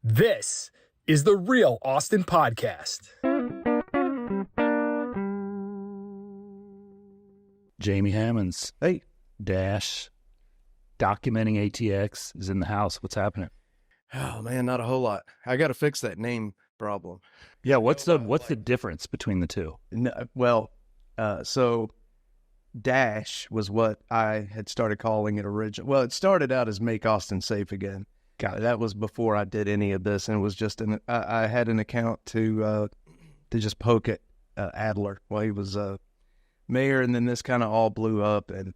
This is the Real Austin Podcast. Jamie Hammonds, Hey. Dash, documenting ATX is in the house. What's happening? Oh man, not a whole lot. I got to fix that name problem. Yeah, what's the difference between the two? So Dash was what I had started calling it originally. Well, it started out as Make Austin Safe Again. That was before I did any of this, and it was just I had an account to just poke at Adler while he was mayor, and then this kind of all blew up. And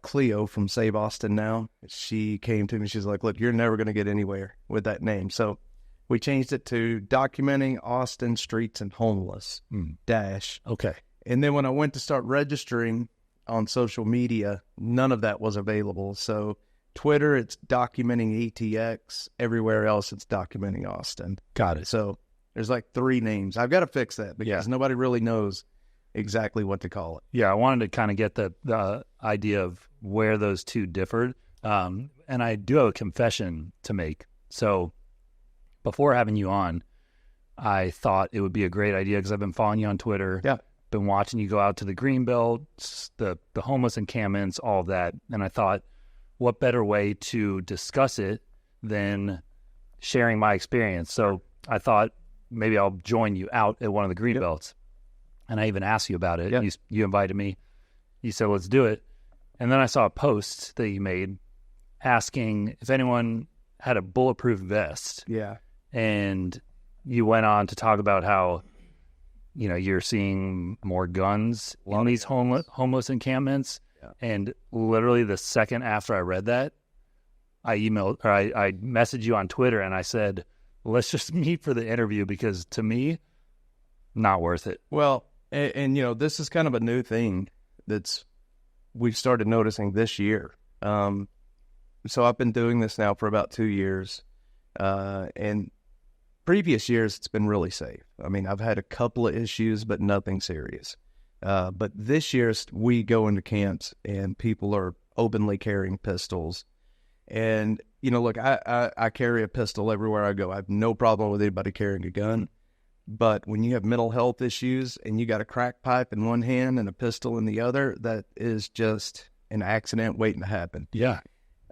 Cleo from Save Austin Now, she came to me. She's like, "Look, you're never going to get anywhere with that name." So we changed it to Documenting Austin Streets and Homeless Dash. Okay. And then when I went to start registering on social media, none of that was available. So Twitter, it's Documenting ATX. Everywhere else, it's Documenting Austin. Got it. So there's like 3 names. I've got to fix that because nobody really knows exactly what to call it. Yeah, I wanted to kind of get the idea of where those two differed. And I do have a confession to make. So before having you on, I thought it would be a great idea because I've been following you on Twitter. Yeah. Been watching you go out to the Greenbelt, the homeless encampments, all of that. And I thought, what better way to discuss it than sharing my experience? So I thought maybe I'll join you out at one of the Greenbelts. And I even asked you about it. Yep. You invited me. You said, let's do it. And then I saw a post that you made asking if anyone had a bulletproof vest. Yeah. And you went on to talk about how, you know, you're seeing more guns in these homeless encampments. Yeah. And literally the second after I read that, I messaged you on Twitter and I said, let's just meet for the interview because to me, not worth it. Well, and you know, this is kind of a new thing we've started noticing this year. So I've been doing this now for about 2 years. And previous years, it's been really safe. I mean, I've had a couple of issues, but nothing serious. But this year, we go into camps and people are openly carrying pistols. And, you know, look, I carry a pistol everywhere I go. I have no problem with anybody carrying a gun. But when you have mental health issues and you got a crack pipe in one hand and a pistol in the other, that is just an accident waiting to happen. Yeah.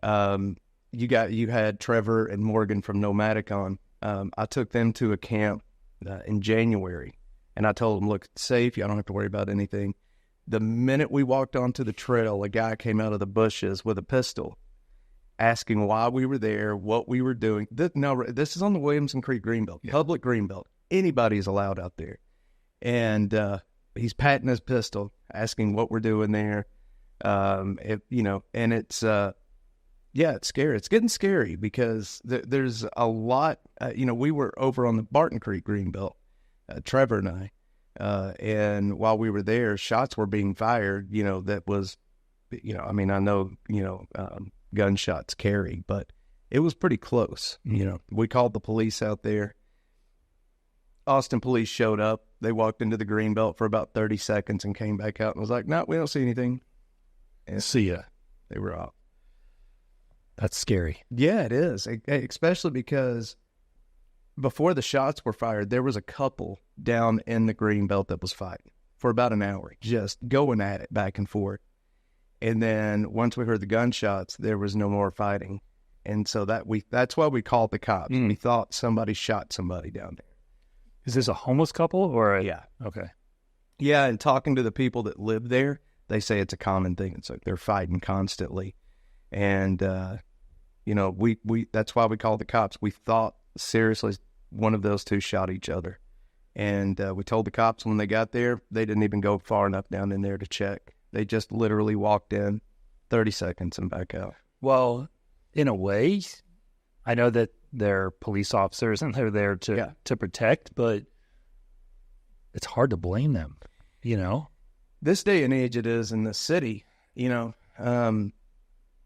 You had Trevor and Morgan from Nomadic on. I took them to a camp in January, and I told them, look, it's safe. You don't have to worry about anything. The minute we walked onto the trail, a guy came out of the bushes with a pistol asking why we were there, what we were doing. This is on the Williamson Creek Greenbelt, public Greenbelt. Anybody's allowed out there. And he's patting his pistol, asking what we're doing there. And it's... yeah, it's scary. It's getting scary because there's a lot. We were over on the Barton Creek Greenbelt, Trevor and I, and while we were there, shots were being fired. That was, I know, gunshots carry, but it was pretty close. We called the police out there. Austin police showed up. They walked into the Greenbelt for about 30 seconds and came back out and was like, "No, we don't see anything." And see ya. They were off. That's scary. Yeah, it is, especially because before the shots were fired, there was a couple down in the Greenbelt that was fighting for about an hour, just going at it back and forth. And then once we heard the gunshots, there was no more fighting. And so that's why we called the cops. We thought somebody shot somebody down there. Is this a homeless couple or Yeah. Okay. Yeah, and talking to the people that live there, they say it's a common thing. It's like they're fighting constantly. And, that's why we called the cops. We thought seriously one of those two shot each other. And we told the cops when they got there, they didn't even go far enough down in there to check. They just literally walked in 30 seconds and back out. Well, in a way, I know that they're police officers and they're there to protect, but it's hard to blame them, This day and age it is in the city,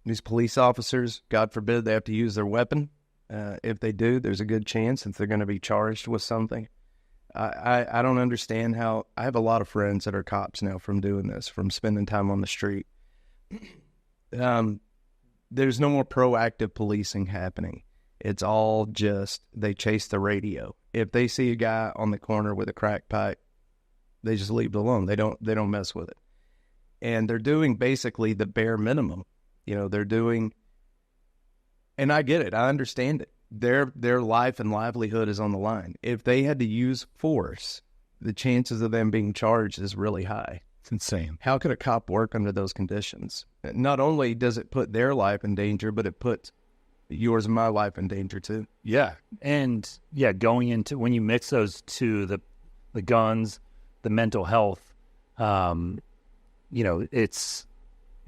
these police officers, God forbid, they have to use their weapon. If they do, there's a good chance that they're going to be charged with something. I don't understand how. I have a lot of friends that are cops now from doing this, from spending time on the street. There's no more proactive policing happening. It's all just, they chase the radio. If they see a guy on the corner with a crack pipe, they just leave it alone. They don't mess with it. And they're doing basically the bare minimum. They're doing, and I get it. I understand it. Their life and livelihood is on the line. If they had to use force, the chances of them being charged is really high. It's insane. How could a cop work under those conditions? Not only does it put their life in danger, but it puts yours and my life in danger too. Yeah. And going into, when you mix those two, the guns, the mental health, it's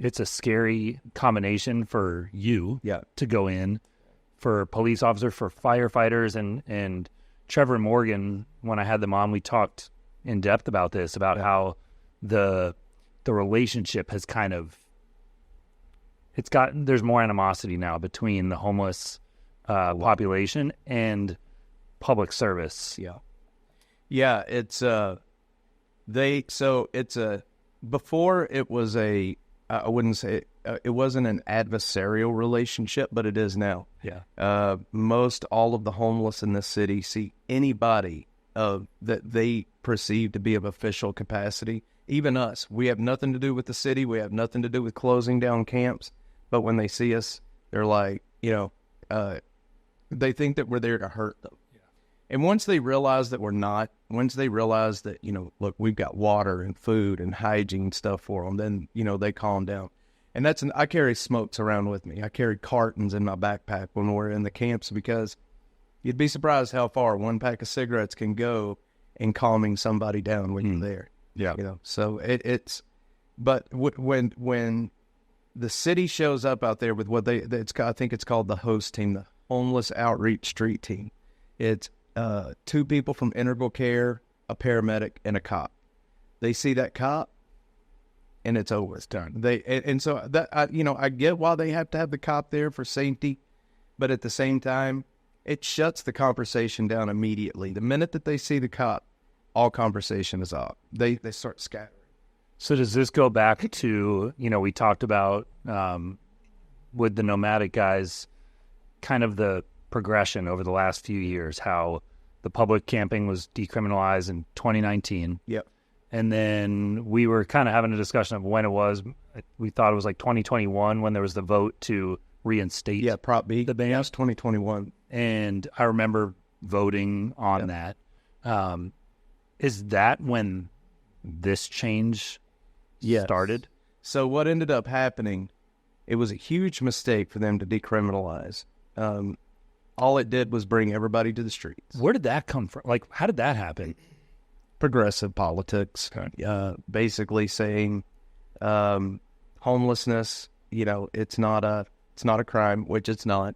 a scary combination for you to go in, for police officers, for firefighters, and Trevor and Morgan, when I had them on, we talked in depth about this, about how the relationship has kind of, there's more animosity now between the homeless population and public service. Yeah, it's before it was I wouldn't say it wasn't an adversarial relationship, but it is now. Most all of the homeless in this city see anybody that they perceive to be of official capacity. Even us, we have nothing to do with the city. We have nothing to do with closing down camps. But when they see us, they're like, they think that we're there to hurt them. And once they realize that we're not, once they realize that, look, we've got water and food and hygiene stuff for them, then, they calm down. And I carry smokes around with me. I carry cartons in my backpack when we're in the camps, because you'd be surprised how far one pack of cigarettes can go in calming somebody down when you're there. So but when the city shows up out there with what I think it's called the host team, the homeless outreach street team. It's 2 people from integral care, a paramedic, and a cop. They see that cop, and it's over. It's done. So that I get why they have to have the cop there for safety, but at the same time, it shuts the conversation down immediately. The minute that they see the cop, all conversation is off. They start scattering. So does this go back to, we talked about with the nomadic guys, kind of the progression over the last few years, how the public camping was decriminalized in 2019. Yep. And then we were kind of having a discussion of when it was. We thought it was like 2021 when there was the vote to reinstate Prop B. the ban. Yeah, it was 2021. And I remember voting on that. Is that when this change started? So what ended up happening, it was a huge mistake for them to decriminalize. All it did was bring everybody to the streets. Where did that come from? Like, how did that happen? Progressive politics, basically saying homelessness, it's not a crime, which it's not.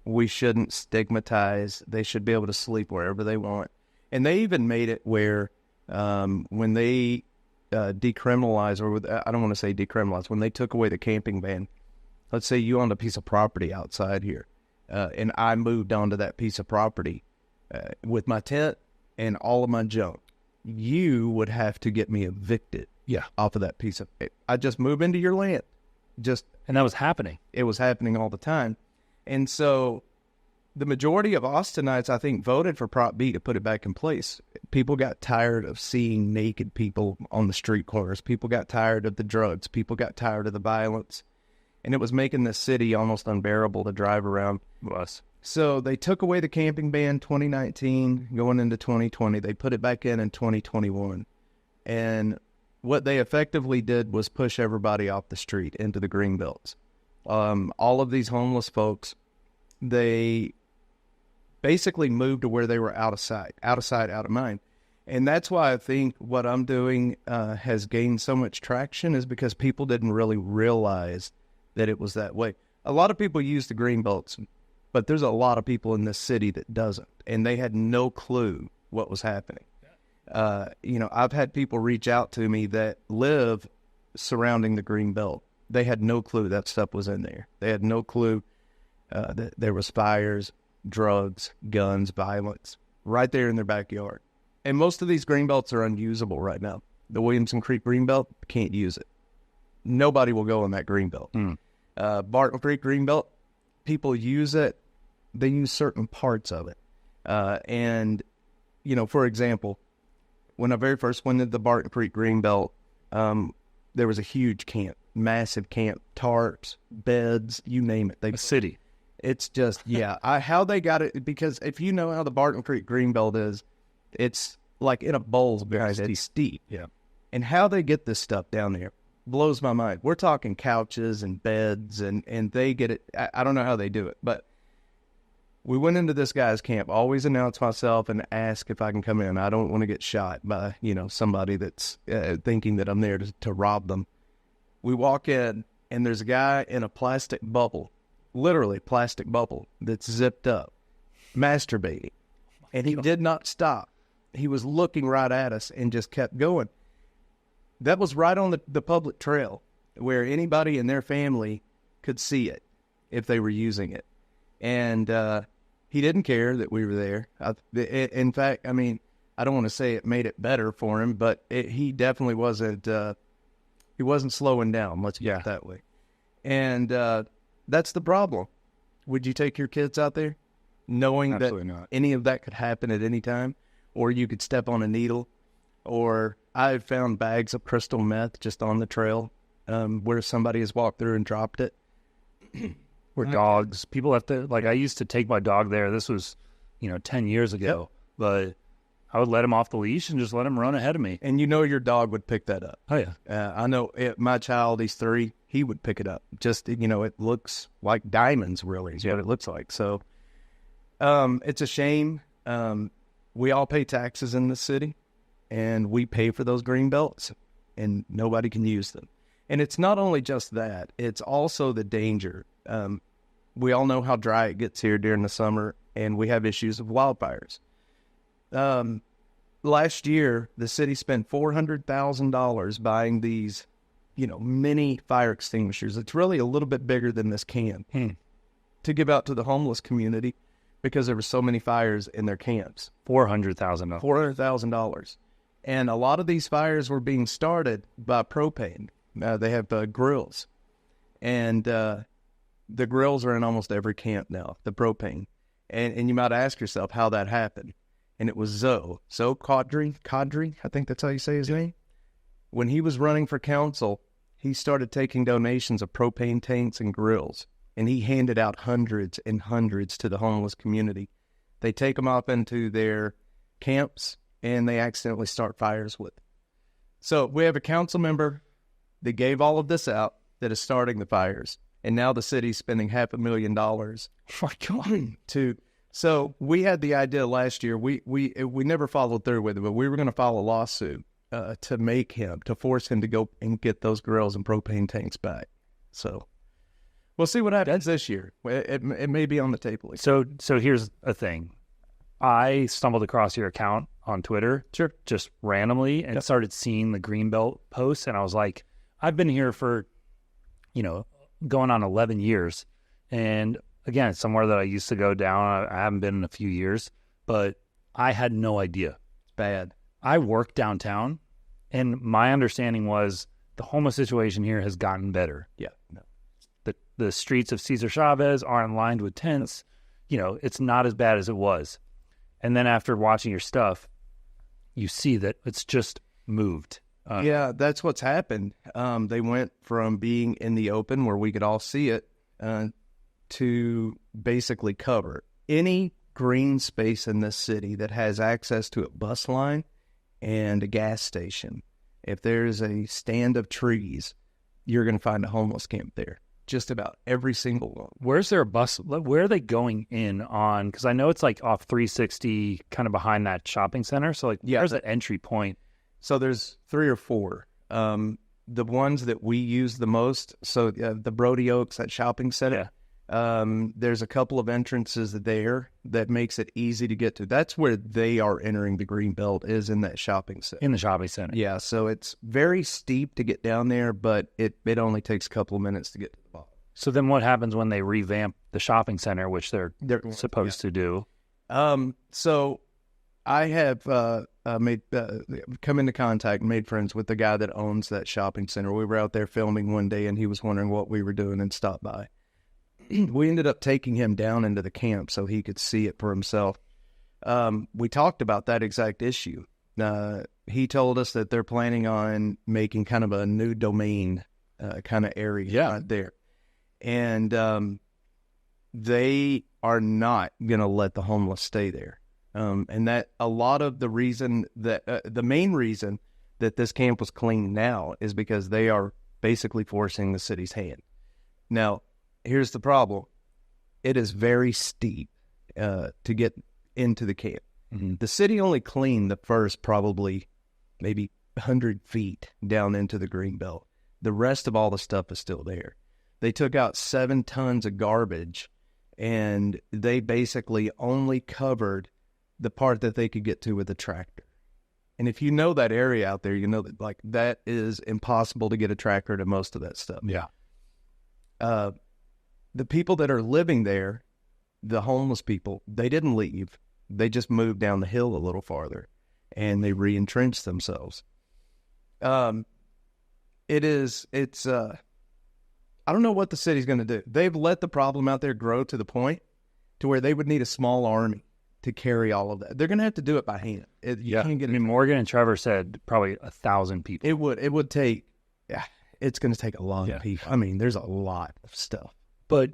We shouldn't stigmatize. They should be able to sleep wherever they want. And they even made it where when they decriminalized, or I don't want to say decriminalized, when they took away the camping ban, let's say you owned a piece of property outside here, and I moved onto that piece of property with my tent and all of my junk, you would have to get me evicted off of that piece of it. I just move into your land. And that was happening. It was happening all the time. And so the majority of Austinites, I think, voted for Prop B to put it back in place. People got tired of seeing naked people on the street corners. People got tired of the drugs. People got tired of the violence. And it was making the city almost unbearable to drive around. So they took away the camping ban 2019, going into 2020. They put it back in 2021. And what they effectively did was push everybody off the street into the green belts. All of these homeless folks, they basically moved to where they were out of sight, out of mind. And that's why I think what I'm doing has gained so much traction, is because people didn't really realize that it was that way. A lot of people use the green belts, but there's a lot of people in this city that doesn't, and they had no clue what was happening. I've had people reach out to me that live surrounding the green belt. They had no clue that stuff was in there. They had no clue that there was fires, drugs, guns, violence right there in their backyard. And most of these green belts are unusable right now. The Williamson Creek green belt, can't use it. Nobody will go in that green belt. Barton Creek green belt, people use it, they use certain parts of it. And, you know, for example, when I very first went into the Barton Creek Greenbelt, there was a huge camp, massive camp, tarps, beds, you name it. A city. It's just, how they got it, because if you know how the Barton Creek Greenbelt is, it's like in a bowl, guys, it's steep. Yeah. And how they get this stuff down there blows my mind. We're talking couches and beds, and they get it. I don't know how they do it, but we went into this guy's camp, always announce myself and ask if I can come in. I don't want to get shot by, you know, somebody that's thinking that I'm there to rob them. We walk in, and there's a guy in a plastic bubble, literally plastic bubble, that's zipped up, masturbating. And he did not stop. He was looking right at us and just kept going. That was right on the public trail where anybody in their family could see it if they were using it. And he didn't care that we were there. In fact, I mean, I don't want to say it made it better for him, but he definitely wasn't he wasn't slowing down, let's put it that way. And that's the problem. Would you take your kids out there knowing Absolutely that not. any of that could happen at any time? Or you could step on a needle? Or I've found bags of crystal meth just on the trail where somebody has walked through and dropped it. Where dogs, people have to, like, I used to take my dog there. This was, 10 years ago. But I would let him off the leash and just let him run ahead of me. And you know your dog would pick that up. Oh, yeah. I know my child, he's 3, he would pick it up. Just, it looks like diamonds, really, is what it looks like. So it's a shame. We all pay taxes in the city, and we pay for those green belts, and nobody can use them. And it's not only just that, it's also the danger. We all know how dry it gets here during the summer, and we have issues of wildfires. Last year, the city spent $400,000 buying these, mini fire extinguishers. It's really a little bit bigger than this can to give out to the homeless community because there were so many fires in their camps. $400,000. $400,000. And a lot of these fires were being started by propane. They have grills. And the grills are in almost every camp now, the propane. And you might ask yourself how that happened. And it was Zoe Caudry, I think that's how you say his name. When he was running for council, he started taking donations of propane tanks and grills. And he handed out hundreds and hundreds to the homeless community. They take them up into their camps, and they accidentally start fires with it. So we have a council member that gave all of this out that is starting the fires. And now the city's spending $500,000 Oh, my God. So we had the idea last year. We never followed through with it, but we were going to file a lawsuit to force him to go and get those grills and propane tanks back. So we'll see what happens this year. It may be on the table. So here's a thing. I stumbled across your account on Twitter, just randomly, and started seeing the Greenbelt posts, and I was like, I've been here for, going on 11 years, and again, it's somewhere that I used to go down. I haven't been in a few years, but I had no idea. It's bad. I work downtown, and my understanding was the homeless situation here has gotten better. Yeah. No. The streets of Cesar Chavez aren't lined with tents. It's not as bad as it was. And then after watching your stuff, you see that it's just moved. Yeah, that's what's happened. They went from being in the open where we could all see it to basically cover any green space in this city that has access to a bus line and a gas station. If there's a stand of trees, you're going to find a homeless camp there. Just about every single one. Where's there a bus? Where are they going in on? Because I know it's like off 360, kind of behind that shopping center. So where's the entry point? So there's 3 or 4. The ones that we use the most, so the Brody Oaks, that shopping center, there's a couple of entrances there that makes it easy to get to. That's where they are entering the green belt, is in that shopping center. In the shopping center. Yeah, so it's very steep to get down there, but it only takes a couple of minutes to get to the bottom. So then what happens when they revamp the shopping center, which they're supposed to do? So I have come into contact and made friends with the guy that owns that shopping center. We were out there filming one day, and he was wondering what we were doing and stopped by. we ended up taking him down into the camp so he could see it for himself. We talked about that exact issue. He told us that they're planning on making kind of a new domain kind of area right there. And they are not going to let the homeless stay there. And that a lot of the reason that the main reason that this camp was cleaned now is because they are basically forcing the city's hand. Now, here's the problem. It is very steep to get into the camp. Mm-hmm. The city only cleaned the first probably maybe 100 feet down into the greenbelt. The rest of all the stuff is still there. They took out 7 tons of garbage, and they basically only covered the part that they could get to with a tractor. And if you know that area out there, you know that like that is impossible to get a tractor to most of that stuff. Yeah. The people that are living there, the homeless people, they didn't leave. They just moved down the hill a little farther, and they re-entrenched themselves. I don't know what the city's going to do. They've let the problem out there grow to the point to where they would need a small army to carry all of that. They're going to have to do it by hand. Can't get Morgan and Trevor said probably 1,000 people. It would take, it's going to take a lot of people. I mean, there's a lot of stuff. But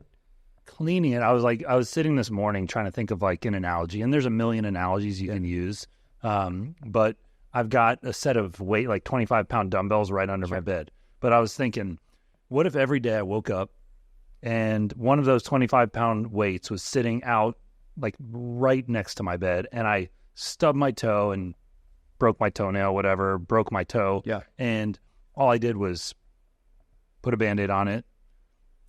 cleaning it, I was sitting this morning trying to think of like an analogy, and there's a million analogies you can use. But I've got a set of weight, like 25-pound dumbbells right under my bed. But I was thinking, what if every day I woke up and one of those 25-pound weights was sitting out like right next to my bed, and I stubbed my toe and broke my toenail, whatever, broke my toe. Yeah. And all I did was put a Band-Aid on it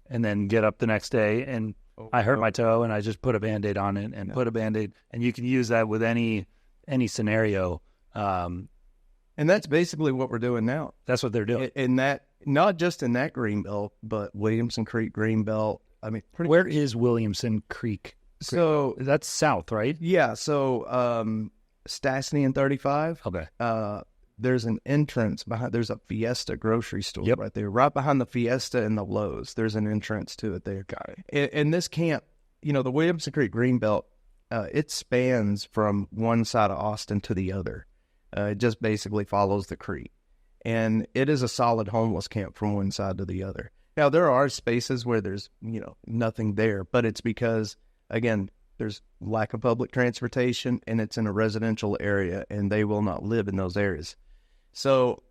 and then get up the next day, and I hurt my toe, and I just put a Band-Aid on it and put a Band-Aid. And you can use that with any scenario. And that's basically what we're doing now. That's what they're doing. In that, not just in that greenbelt, but Williamson Creek greenbelt. I mean, where is Williamson Creek? So that's south, right? Yeah. So Stastny and 35. Okay. There's an entrance behind. There's a Fiesta grocery store right there, right behind the Fiesta and the Lowe's. There's an entrance to it there. Got it. In this camp, the Williamson Creek greenbelt, it spans from one side of Austin to the other. It just basically follows the creek, and it is a solid homeless camp from one side to the other. Now there are spaces where there's nothing there, but it's because, again, there's lack of public transportation, and it's in a residential area, and they will not live in those areas. So,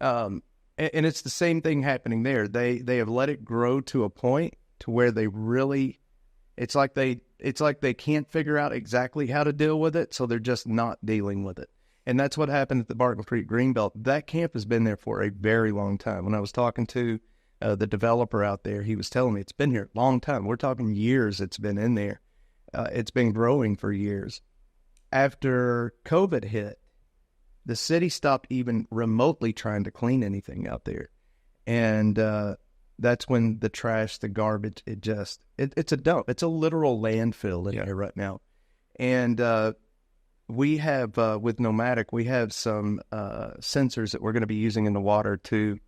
and it's the same thing happening there. They have let it grow to a point to where they really, it's like they can't figure out exactly how to deal with it, so they're just not dealing with it. And that's what happened at the Barton Creek Greenbelt. That camp has been there for a very long time. When I was talking to the developer out there, he was telling me it's been here a long time. We're talking years it's been in there. It's been growing for years. After COVID hit, the city stopped even remotely trying to clean anything out there. And that's when the trash, the garbage, it's a dump. It's a literal landfill in there right now. And we have, with Nomadic, we have some sensors that we're going to be using in the water to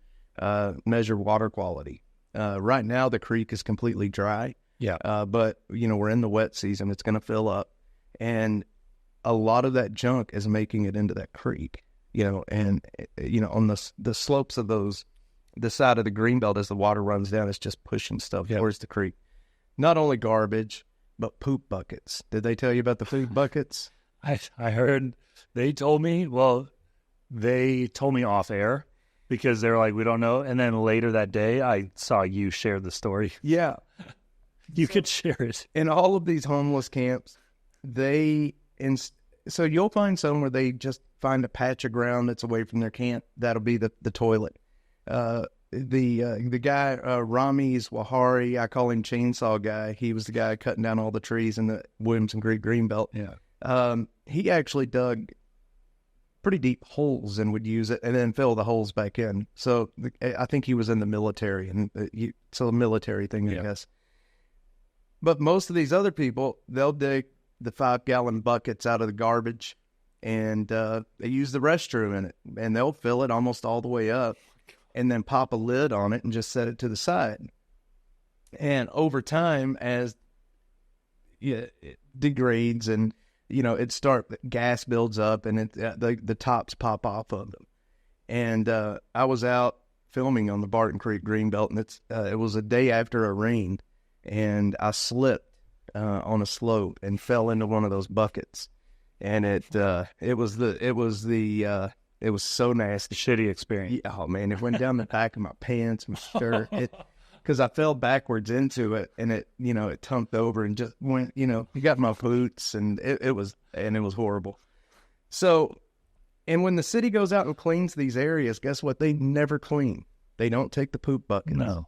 measure water quality. Right now, the creek is completely dry. Yeah. But, we're in the wet season. It's going to fill up. And a lot of that junk is making it into that creek, and, on the slopes of the side of the greenbelt as the water runs down, it's just pushing stuff towards the creek. Not only garbage, but poop buckets. Did they tell you about the poop buckets? I heard they told me off air because they're like, we don't know. And then later that day, I saw you share the story. Yeah. You could share it. In all of these homeless camps, so you'll find some where they just find a patch of ground that's away from their camp. That'll be the toilet. The guy, Rami's Wahari, I call him Chainsaw Guy. He was the guy cutting down all the trees in the Williamson Creek Greenbelt. Yeah. He actually dug pretty deep holes and would use it and then fill the holes back in. So I think he was in the military, and so a military thing, I guess. But most of these other people, they'll dig the 5-gallon buckets out of the garbage, and they use the restroom in it, and they'll fill it almost all the way up and then pop a lid on it and just set it to the side. And over time, as it degrades and, gas builds up and the tops pop off of them. And I was out filming on the Barton Creek Greenbelt, and it was a day after a rain, and I slipped on a slope and fell into one of those buckets. And it was so nasty. Shitty experience. Yeah, oh man, it went down the back of my pants, my shirt. Because I fell backwards into it, and it tumped over and just went, it got my boots, and it was horrible. So, and when the city goes out and cleans these areas, guess what? They never clean. They don't take the poop buckets. No.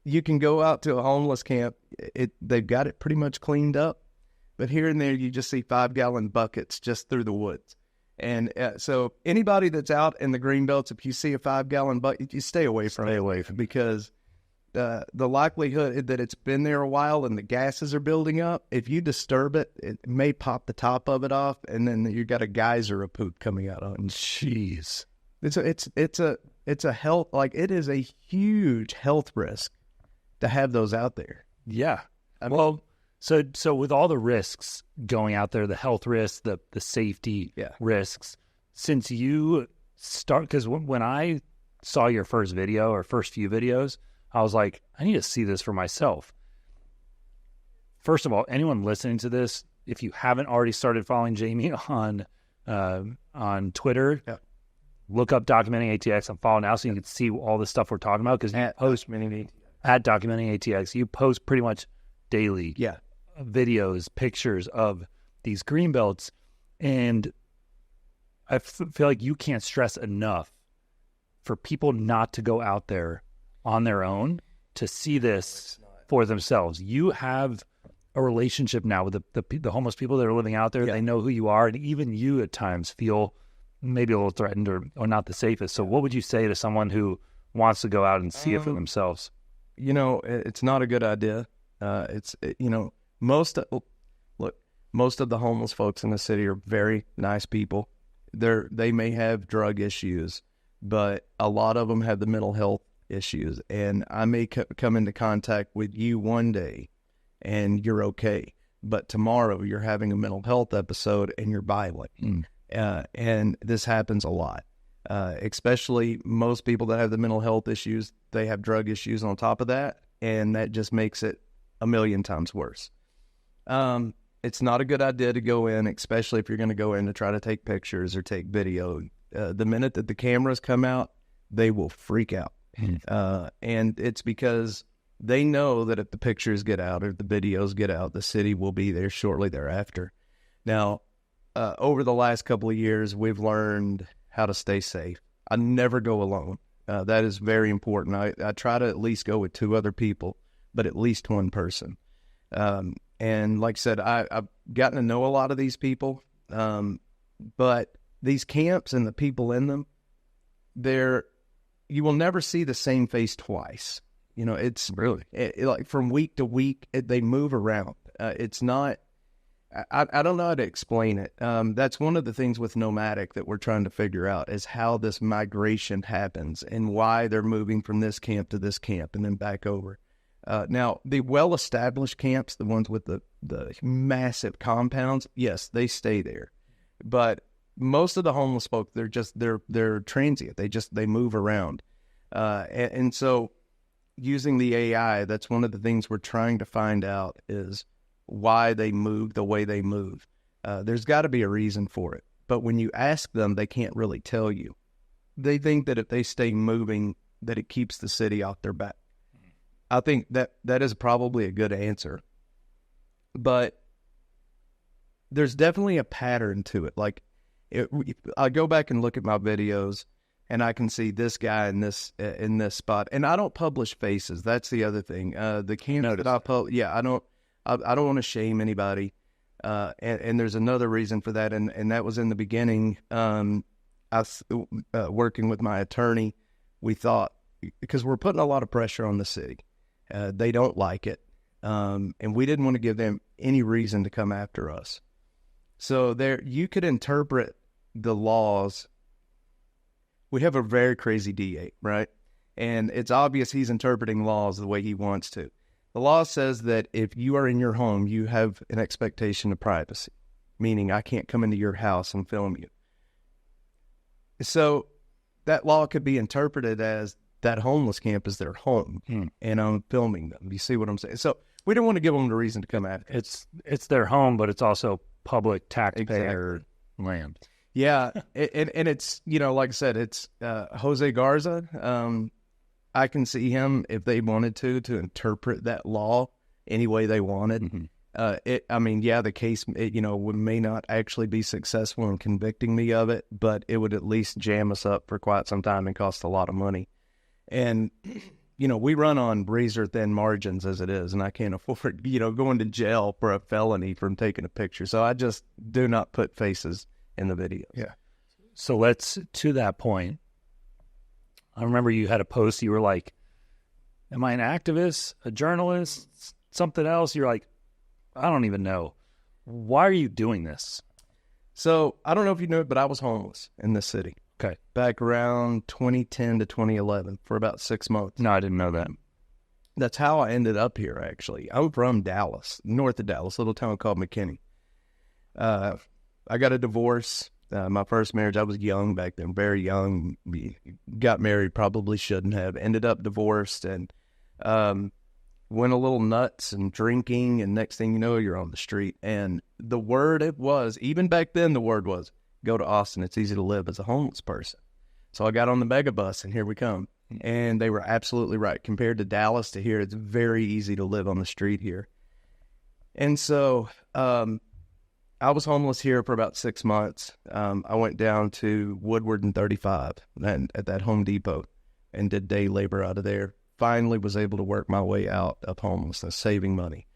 You can go out to a homeless camp. They've got it pretty much cleaned up, but here and there you just see 5-gallon buckets just through the woods. And so anybody that's out in the Greenbelts, if you see a 5-gallon bucket, you stay away from it because the likelihood that it's been there a while and the gases are building up, if you disturb it, it may pop the top of it off, and then you got a geyser of poop coming out on it. Jeez. It's a health, like it is a huge health risk to have those out there. Yeah. So with all the risks going out there, the health risks, the safety risks, since you start, because when I saw your first video or first few videos, I was like, I need to see this for myself. First of all, anyone listening to this, if you haven't already started following Jamie on Twitter, look up Documenting ATX and follow now so you can see all the stuff we're talking about, because you post at Documenting ATX, you post pretty much daily. Yeah. Videos, pictures of these greenbelts, and I feel like you can't stress enough for people not to go out there on their own to see this for themselves. You have a relationship now with the homeless people that are living out there. They know who you are, and even you at times feel maybe a little threatened or not the safest. So what would you say to someone who wants to go out and see it for themselves? It's not a good idea. Most of the homeless folks in the city are very nice people. They may have drug issues, but a lot of them have the mental health issues. And I may come into contact with you one day and you're okay, but tomorrow you're having a mental health episode and you're violent. And this happens a lot, especially most people that have the mental health issues, they have drug issues on top of that, and that just makes it a million times worse. It's not a good idea to go in, especially if you're going to go in to try to take pictures or take video. The minute that the cameras come out, they will freak out. And it's because they know that if the pictures get out or the videos get out, the city will be there shortly thereafter. Now, over the last couple of years, we've learned how to stay safe. I never go alone. That is very important. I try to at least go with 2 other people, but at least one person. And like I said, I've gotten to know a lot of these people, but these camps and the people in them, you will never see the same face twice. It's really like from week to week, they move around. It's not, I don't know how to explain it. That's one of the things with nomadic that we're trying to figure out is how this migration happens and why they're moving from this camp to this camp and then back over. Now, the well-established camps, the ones with the massive compounds, yes, they stay there. But most of the homeless folk, they're transient. They move around. And so using the AI, that's one of the things we're trying to find out is why they move the way they move. There's got to be a reason for it. But when you ask them, they can't really tell you. They think that if they stay moving, that it keeps the city off their back. I think that is probably a good answer, but there's definitely a pattern to it. Like I go back and look at my videos and I can see this guy in this spot, and I don't publish faces. That's the other thing. The camps that I publish, I don't want to shame anybody. And there's another reason for that. And that was in the beginning. Working with my attorney, we thought, because we're putting a lot of pressure on the city. They don't like it. And we didn't want to give them any reason to come after us. So you could interpret the laws. We have a very crazy DA, right? And it's obvious he's interpreting laws the way he wants to. The law says that if you are in your home, you have an expectation of privacy, meaning I can't come into your house and film you. So that law could be interpreted as that homeless camp is their home, and I'm filming them. You see what I'm saying? So we don't want to give them the reason to come after. It's their home, but it's also public taxpayer land. Yeah, and it's, like I said, it's Jose Garza. I can see him, if they wanted to interpret that law any way they wanted. The case, may not actually be successful in convicting me of it, but it would at least jam us up for quite some time and cost a lot of money. And, we run on razor-thin margins as it is, and I can't afford, going to jail for a felony from taking a picture. So I just do not put faces in the video. Yeah. So to that point, I remember you had a post, you were like, am I an activist, a journalist, something else? You're like, I don't even know. Why are you doing this? So I don't know if you know it, but I was homeless in this city. Okay. Back around 2010 to 2011 for about 6 months. No, I didn't know that. That's how I ended up here, actually. I'm from Dallas, north of Dallas, a little town called McKinney. I got a divorce. My first marriage, I was young back then, very young. Got married, probably shouldn't have. Ended up divorced and went a little nuts and drinking. And next thing you know, you're on the street. And the word it was, even back then, the word was, go to Austin. It's easy to live as a homeless person. So I got on the mega bus, and here we come. And they were absolutely right. Compared to Dallas to here, it's very easy to live on the street here. And so I was homeless here for about 6 months. I went down to Woodward and 35 and at that Home Depot and did day labor out of there. Finally was able to work my way out of homelessness, saving money.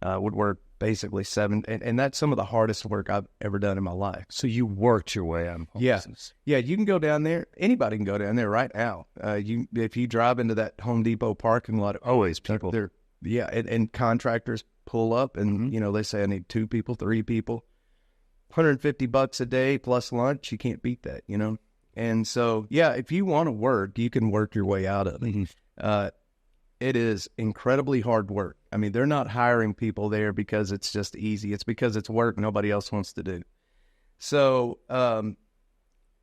Would work basically and that's some of the hardest work I've ever done in my life. So you worked your way out of homelessness. Yeah, you can go down there. Anybody can go down there right now. If you drive into that Home Depot parking lot, always people. And contractors pull up and, they say, I need 2 people, 3 people. $150 a day plus lunch, you can't beat that, And so, if you want to work, you can work your way out of it. It is incredibly hard work. I mean, they're not hiring people there because it's just easy. It's because it's work nobody else wants to do. So, and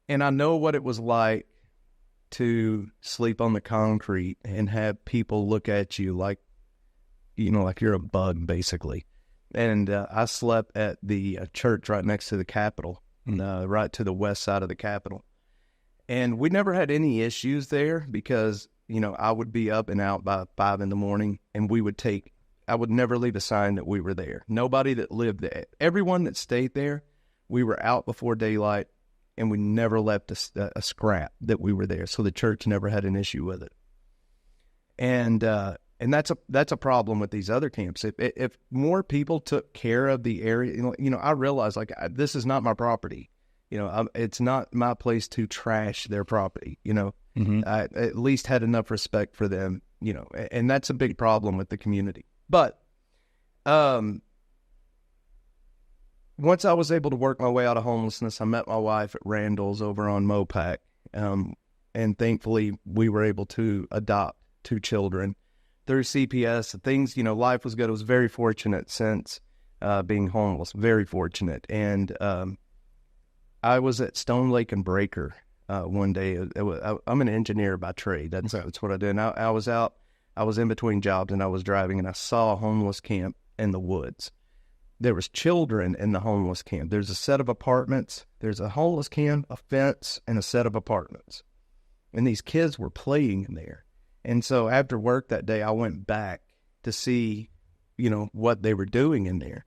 I know what it was like to sleep on the concrete and have people look at you like you're a bug, basically. And I slept at the church right next to the Capitol, right to the west side of the Capitol. And we never had any issues there because, I would be up and out by 5 a.m. and I would never leave a sign that we were there. Nobody that lived there, everyone that stayed there, we were out before daylight and we never left a scrap that we were there. So the church never had an issue with it. And that's a problem with these other camps. If more people took care of the area, I realized this is not my property. It's not my place to trash their property. I at least had enough respect for them. And that's a big problem with the community. But once I was able to work my way out of homelessness, I met my wife at Randall's over on Mopac, and thankfully we were able to adopt 2 children. Through CPS, things, life was good. I was very fortunate since being homeless, very fortunate. And I was at Stone Lake and Breaker one day. I'm an engineer by trade. That's what I do. And I was out. I was in between jobs, and I was driving, and I saw a homeless camp in the woods. There was children in the homeless camp. There's a set of apartments. There's a homeless camp, a fence, and a set of apartments. And these kids were playing in there. And so after work that day, I went back to see, what they were doing in there.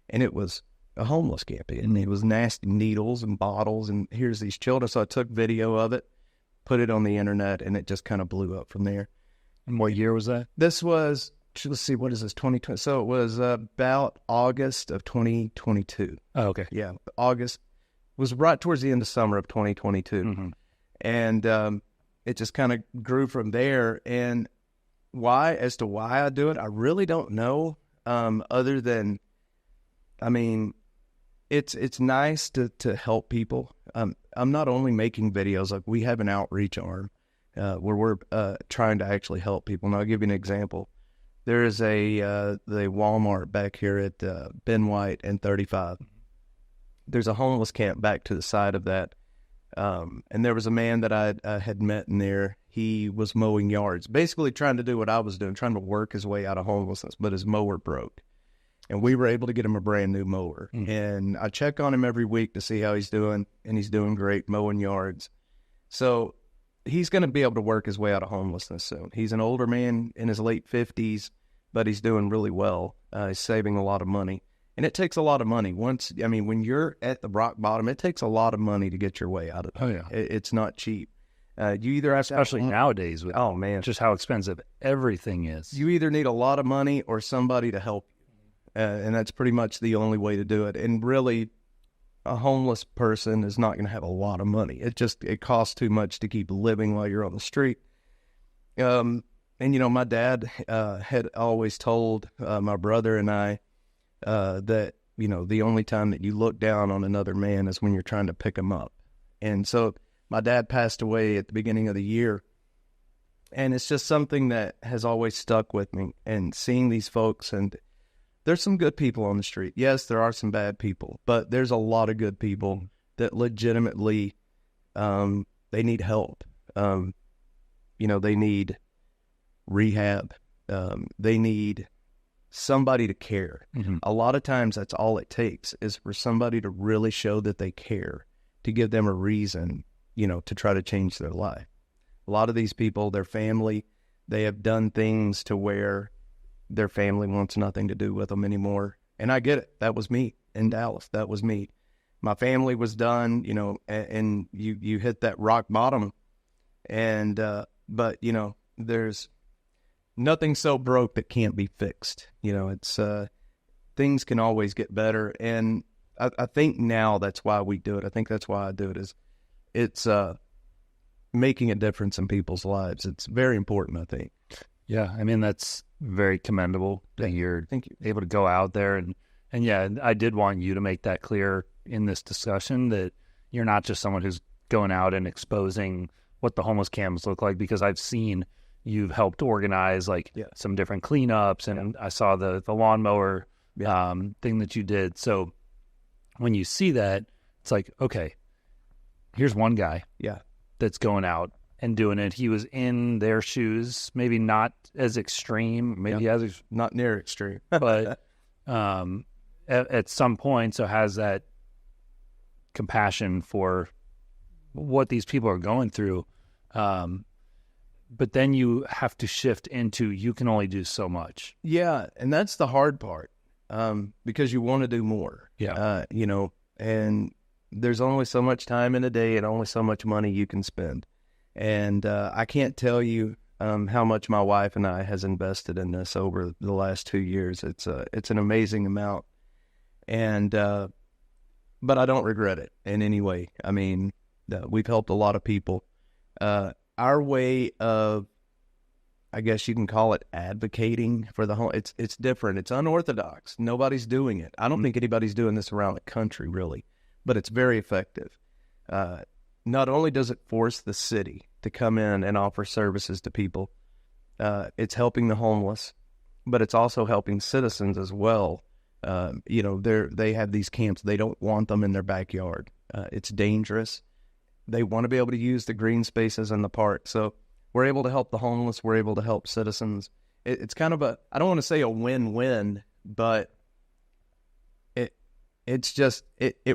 And it was a homeless camp. And it was nasty needles and bottles. And here's these children. So I took video of it, put it on the internet, and it just kind of blew up from there. And what year was that? This was, let's see, what is this, 2020? So it was about August of 2022. Oh, okay. Yeah, August. Was right towards the end of summer of 2022. And it just kind of grew from there. And as to why I do it, I really don't know. Other than, it's nice to help people. I'm not only making videos, we have an outreach arm. where we're trying to actually help people. And I'll give you an example. There is the Walmart back here at Ben White and 35. There's a homeless camp back to the side of that. And there was a man that I had met in there. He was mowing yards, basically trying to do what I was doing, trying to work his way out of homelessness, but his mower broke. And we were able to get him a brand new mower. And I check on him every week to see how he's doing, and he's doing great, mowing yards. So he's going to be able to work his way out of homelessness soon. He's an older man in his late 50s, but he's doing really well. He's saving a lot of money. And it takes a lot of money. When you're at the rock bottom, it takes a lot of money to get your way out of it. Oh, yeah. It's not cheap. You either have Especially nowadays with just how expensive everything is. You either need a lot of money or somebody to help you. And that's pretty much the only way to do it. And really, a homeless person is not going to have a lot of money. It costs too much to keep living while you're on the street. And, my dad had always told my brother and I that, the only time that you look down on another man is when you're trying to pick him up. And so my dad passed away at the beginning of the year. And it's just something that has always stuck with me. And seeing these folks, and there's some good people on the street. Yes, there are some bad people, but there's a lot of good people that legitimately, they need help. They need rehab. They need somebody to care. A lot of times that's all it takes is for somebody to really show that they care, to give them a reason, to try to change their life. A lot of these people, their family, they have done things to where their family wants nothing to do with them anymore. And I get it. That was me in Dallas. That was me. My family was done, and you hit that rock bottom. And, but there's nothing so broke that can't be fixed. It's, things can always get better. And I think now that's why we do it. I think that's why I do it, it's making a difference in people's lives. It's very important, I think. Yeah, that's very commendable that you're able to go out there. And yeah, I did want you to make that clear in this discussion that you're not just someone who's going out and exposing what the homeless camps look like, because I've seen you've helped organize some different cleanups, and I saw the lawnmower thing that you did. So when you see that, it's like, okay, here's one guy that's going out and doing it. He was in their shoes, maybe not as extreme, maybe not near extreme, but at some point, so has that compassion for what these people are going through. But then you have to shift into, you can only do so much. Yeah, and that's the hard part, because you want to do more. And there's only so much time in a day and only so much money you can spend. And I can't tell you how much my wife and I has invested in this over the last 2 years. It's an amazing amount, and but I don't regret it in any way. We've helped a lot of people. Our way of, I guess you can call it, advocating for the home, it's different. It's unorthodox. Nobody's doing it. I don't think anybody's doing this around the country, really, but it's very effective. Not only does it force the city to come in and offer services to people, it's helping the homeless, but it's also helping citizens as well. They have these camps. They don't want them in their backyard. It's dangerous. They want to be able to use the green spaces in the park. So we're able to help the homeless. We're able to help citizens. It's kind of I don't want to say a win-win, but it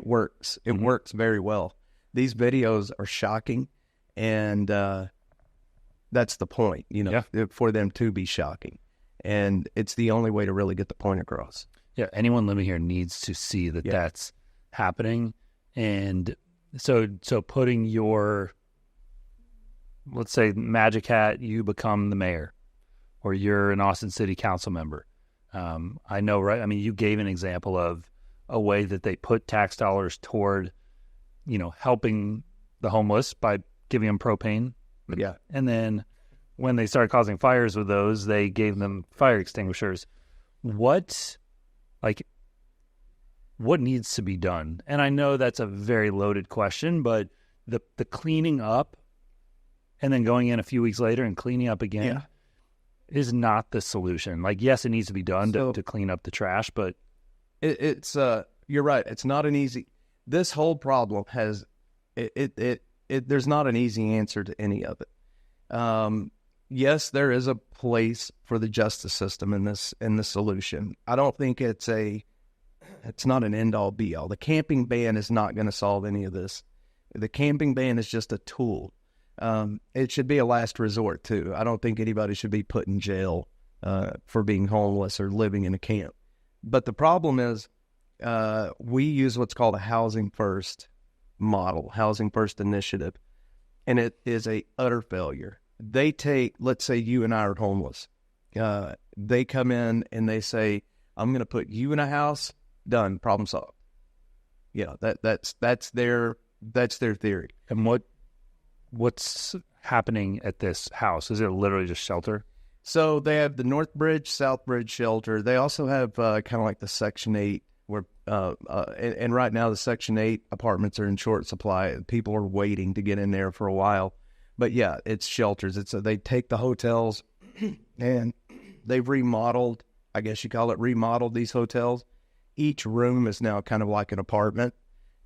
works. It works very well. These videos are shocking, and that's the point, for them to be shocking. And it's the only way to really get the point across. Yeah, anyone living here needs to see that that's happening. And so putting your, let's say, magic hat, you become the mayor, or you're an Austin City Council member. I know, right? You gave an example of a way that they put tax dollars toward, helping the homeless by giving them propane. Yeah. And then when they started causing fires with those, they gave them fire extinguishers. What needs to be done? And I know that's a very loaded question, but the cleaning up and then going in a few weeks later and cleaning up again Yeah. is not the solution. Like, yes, it needs to be done So- to clean up the trash, but It's you're right. It's not an easy. This whole problem has there's not an easy answer to any of it. Yes, there is a place for the justice system in the solution. I don't think it's not an end all be all. The camping ban is not going to solve any of this. The camping ban is just a tool. It should be a last resort too. I don't think anybody should be put in jail for being homeless or living in a camp. But the problem is, we use what's called a housing first model, housing first initiative, and it is a utter failure. They take, let's say you and I are homeless. They come in and they say, I'm going to put you in a house, done, problem solved. Yeah, that's their theory. and what's happening at this house? Is it literally just shelter? So they have the North Bridge, South Bridge shelter. They also have kind of like the Section 8, where and right now the Section 8 apartments are in short supply. People are waiting to get in there for a while. But yeah, it's shelters. They take the hotels and they've remodeled, I guess you call it remodeled, these hotels. Each room is now kind of like an apartment.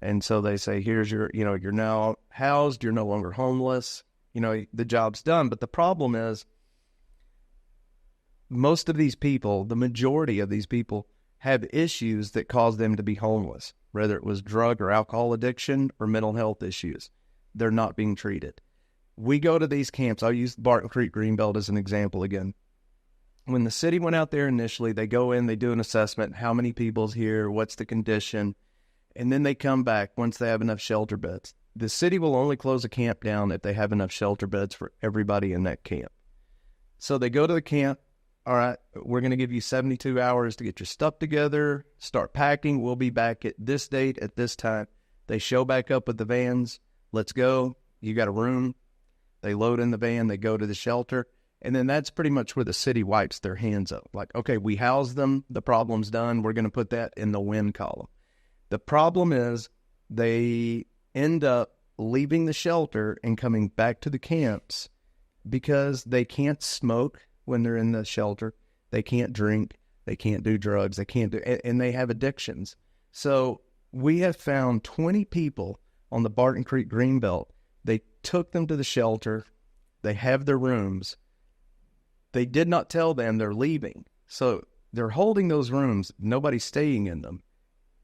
And so they say, here's you're now housed, you're no longer homeless, the job's done. But the problem is, most of these people, the majority of these people, have issues that cause them to be homeless, whether it was drug or alcohol addiction or mental health issues. They're not being treated. We go to these camps. I'll use Barton Creek Greenbelt as an example again. When the city went out there initially, they go in, they do an assessment, how many people's here, what's the condition, and then they come back once they have enough shelter beds. The city will only close a camp down if they have enough shelter beds for everybody in that camp. So they go to the camp. All right, we're going to give you 72 hours to get your stuff together, start packing. We'll be back at this date at this time. They show back up with the vans. Let's go. You got a room. They load in the van. They go to the shelter. And then that's pretty much where the city wipes their hands up. Like, okay, we housed them. The problem's done. We're going to put that in the win column. The problem is they end up leaving the shelter and coming back to the camps because they can't smoke when they're in the shelter. They can't drink. They can't do drugs. They can't do, and they have addictions. So we have found 20 people on the Barton Creek Greenbelt. They took them to the shelter. They have their rooms. They did not tell them they're leaving. So they're holding those rooms. Nobody's staying in them.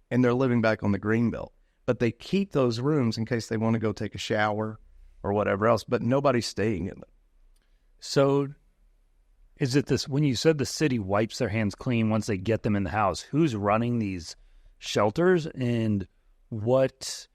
And they're living back on the Greenbelt. But they keep those rooms in case they want to go take a shower or whatever else. But nobody's staying in them. So is it this, when you said the city wipes their hands clean once they get them in the house, who's running these shelters and what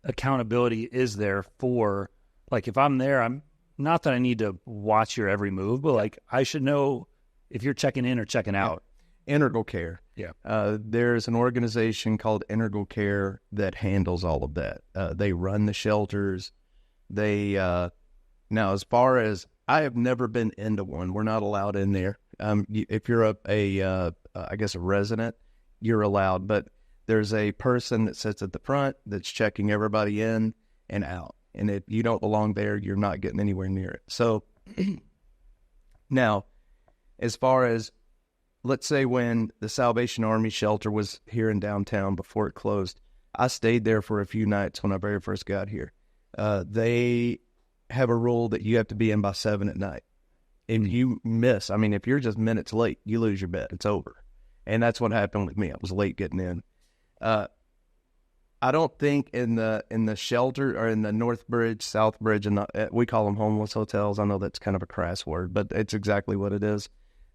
accountability is there for, like, if I'm there, I'm not that I need to watch your every move, but like I should know if you're checking in or checking out. Integral Care. Yeah. There's an organization called Integral Care that handles all of that. They run the shelters. They now, as far as I have never been into one, we're not allowed in there. If you're I guess a resident, you're allowed, but there's a person that sits at the front that's checking everybody in and out. And if you don't belong there, you're not getting anywhere near it. So now, as far as, let's say when the Salvation Army shelter was here in downtown before it closed, I stayed there for a few nights when I very first got here. They have a rule that you have to be in by 7 at night. If you miss, if you're just minutes late, you lose your bed. It's over. And that's what happened with me. I was late getting in. I don't think in the shelter or in the North Bridge, South Bridge, and we call them homeless hotels. I know that's kind of a crass word, but it's exactly what it is.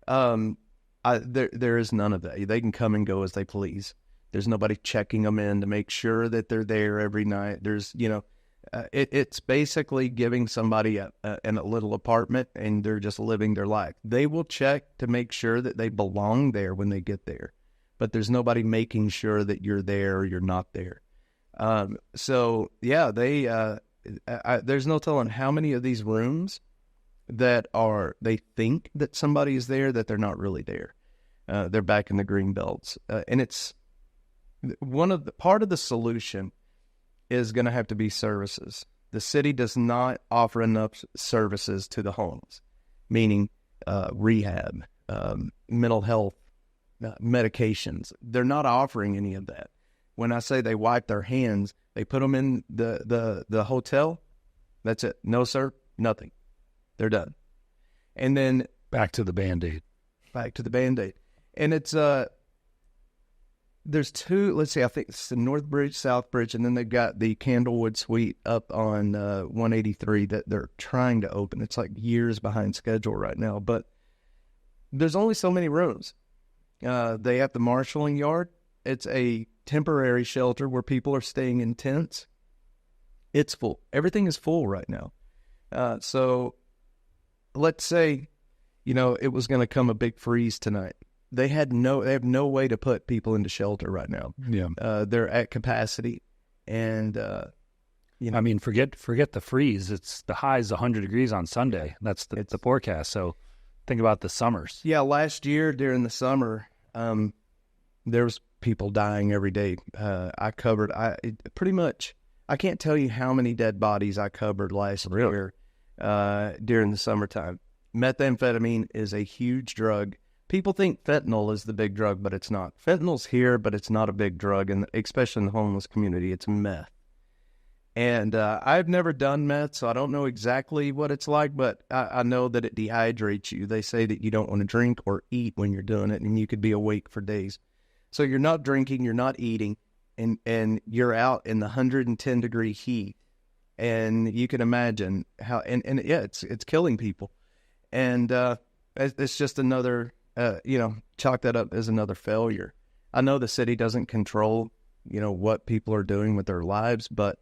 There is none of that. They can come and go as they please. There's nobody checking them in to make sure that they're there every night. There's, it's basically giving somebody a little apartment and they're just living their life. They will check to make sure that they belong there when they get there, but there's nobody making sure that you're there or you're not there. So yeah, there's no telling how many of these rooms that they think that somebody is there, that they're not really there. They're back in the green belts. And it's part of the solution is going to have to be services. The city does not offer enough services to the homeless, meaning rehab, mental health, medications. They're not offering any of that. When I say they wipe their hands, they put them in the hotel. That's it. No, sir, nothing. They're done. And then Back to the Band-Aid. And it's there's two, let's see, I think it's the North Bridge, South Bridge, and then they've got the Candlewood Suite up on 183 that they're trying to open. It's like years behind schedule right now, but there's only so many rooms. They have the marshalling yard. It's a temporary shelter where people are staying in tents. It's full. Everything is full right now. So let's say, it was going to come a big freeze tonight. They have no way to put people into shelter right now. Yeah. They're at capacity, and I mean, forget the freeze. It's the high is 100 degrees on Sunday. That's the forecast. So think about the summers. Yeah, last year during the summer, there was people dying every day. I can't tell you how many dead bodies I covered last year during the summertime. Methamphetamine is a huge drug. People think fentanyl is the big drug, but it's not. Fentanyl's here, but it's not a big drug, and especially in the homeless community, it's meth. And I've never done meth, so I don't know exactly what it's like, but I know that it dehydrates you. They say that you don't want to drink or eat when you're doing it, and you could be awake for days. So you're not drinking, you're not eating, and you're out in the 110-degree heat, and you can imagine how, and it's killing people. And it's just another, chalk that up as another failure. I know the city doesn't control, what people are doing with their lives, but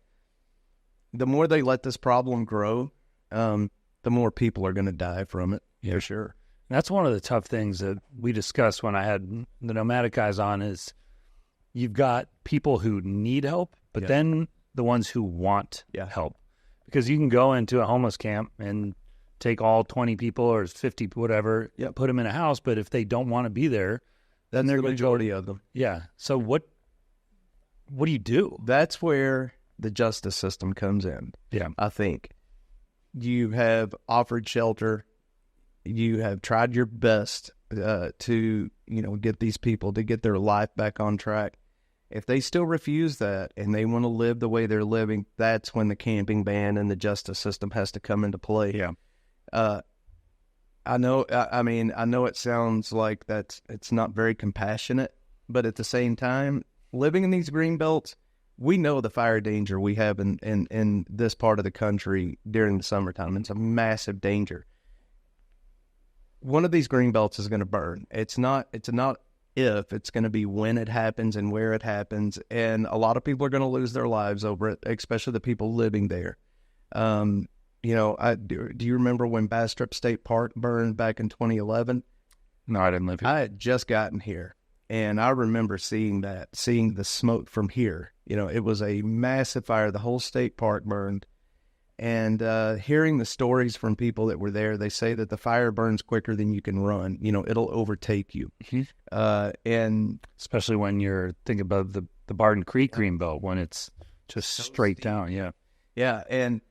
the more they let this problem grow, the more people are going to die from it, for sure. That's one of the tough things that we discussed when I had the nomadic guys on is you've got people who need help, but then the ones who want help. Because you can go into a homeless camp and take all 20 people or 50, whatever, put them in a house, but if they don't want to be there, then they're going to go. Majority of them. Yeah. So what do you do? That's where the justice system comes in. Yeah. I think you have offered shelter. You have tried your best to, get these people to get their life back on track. If they still refuse that and they want to live the way they're living, that's when the camping ban and the justice system has to come into play. Yeah. I know it sounds like it's not very compassionate, but at the same time, living in these green belts, we know the fire danger we have in this part of the country during the summertime. It's a massive danger. One of these green belts is going to burn. It's not if, it's going to be when it happens and where it happens. And a lot of people are going to lose their lives over it, especially the people living there. Do you remember when Bastrop State Park burned back in 2011? No, I didn't live here. I had just gotten here, and I remember seeing the smoke from here. It was a massive fire. The whole state park burned. And hearing the stories from people that were there, they say that the fire burns quicker than you can run. It'll overtake you. Mm-hmm. And especially when you're thinking about the Barton Creek Greenbelt, when it's just so straight steep. down. Yeah. Yeah. And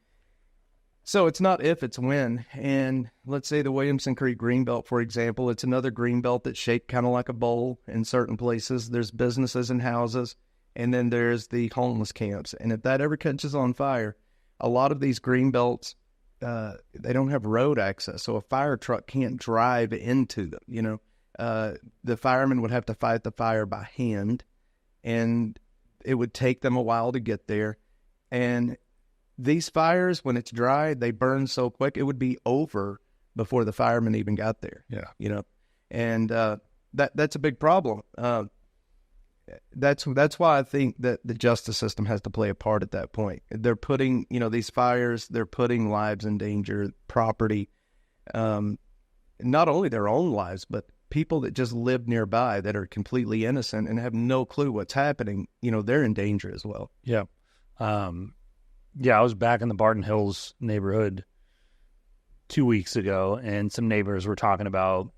so it's not if, it's when. And let's say the Williamson Creek Greenbelt, for example, it's another greenbelt that's shaped kind of like a bowl in certain places. There's businesses and houses, and then there's the homeless camps. And if that ever catches on fire, a lot of these green belts, they don't have road access, so a fire truck can't drive into them. The firemen would have to fight the fire by hand, and it would take them a while to get there. And these fires, when it's dry, they burn so quick, it would be over before the firemen even got there. Yeah. And that's a big problem. That's why I think that the justice system has to play a part at that point. They're putting, these fires, they're putting lives in danger, property, not only their own lives, but people that just live nearby that are completely innocent and have no clue what's happening. They're in danger as well. Yeah. I was back in the Barton Hills neighborhood 2 weeks ago, and some neighbors were talking about,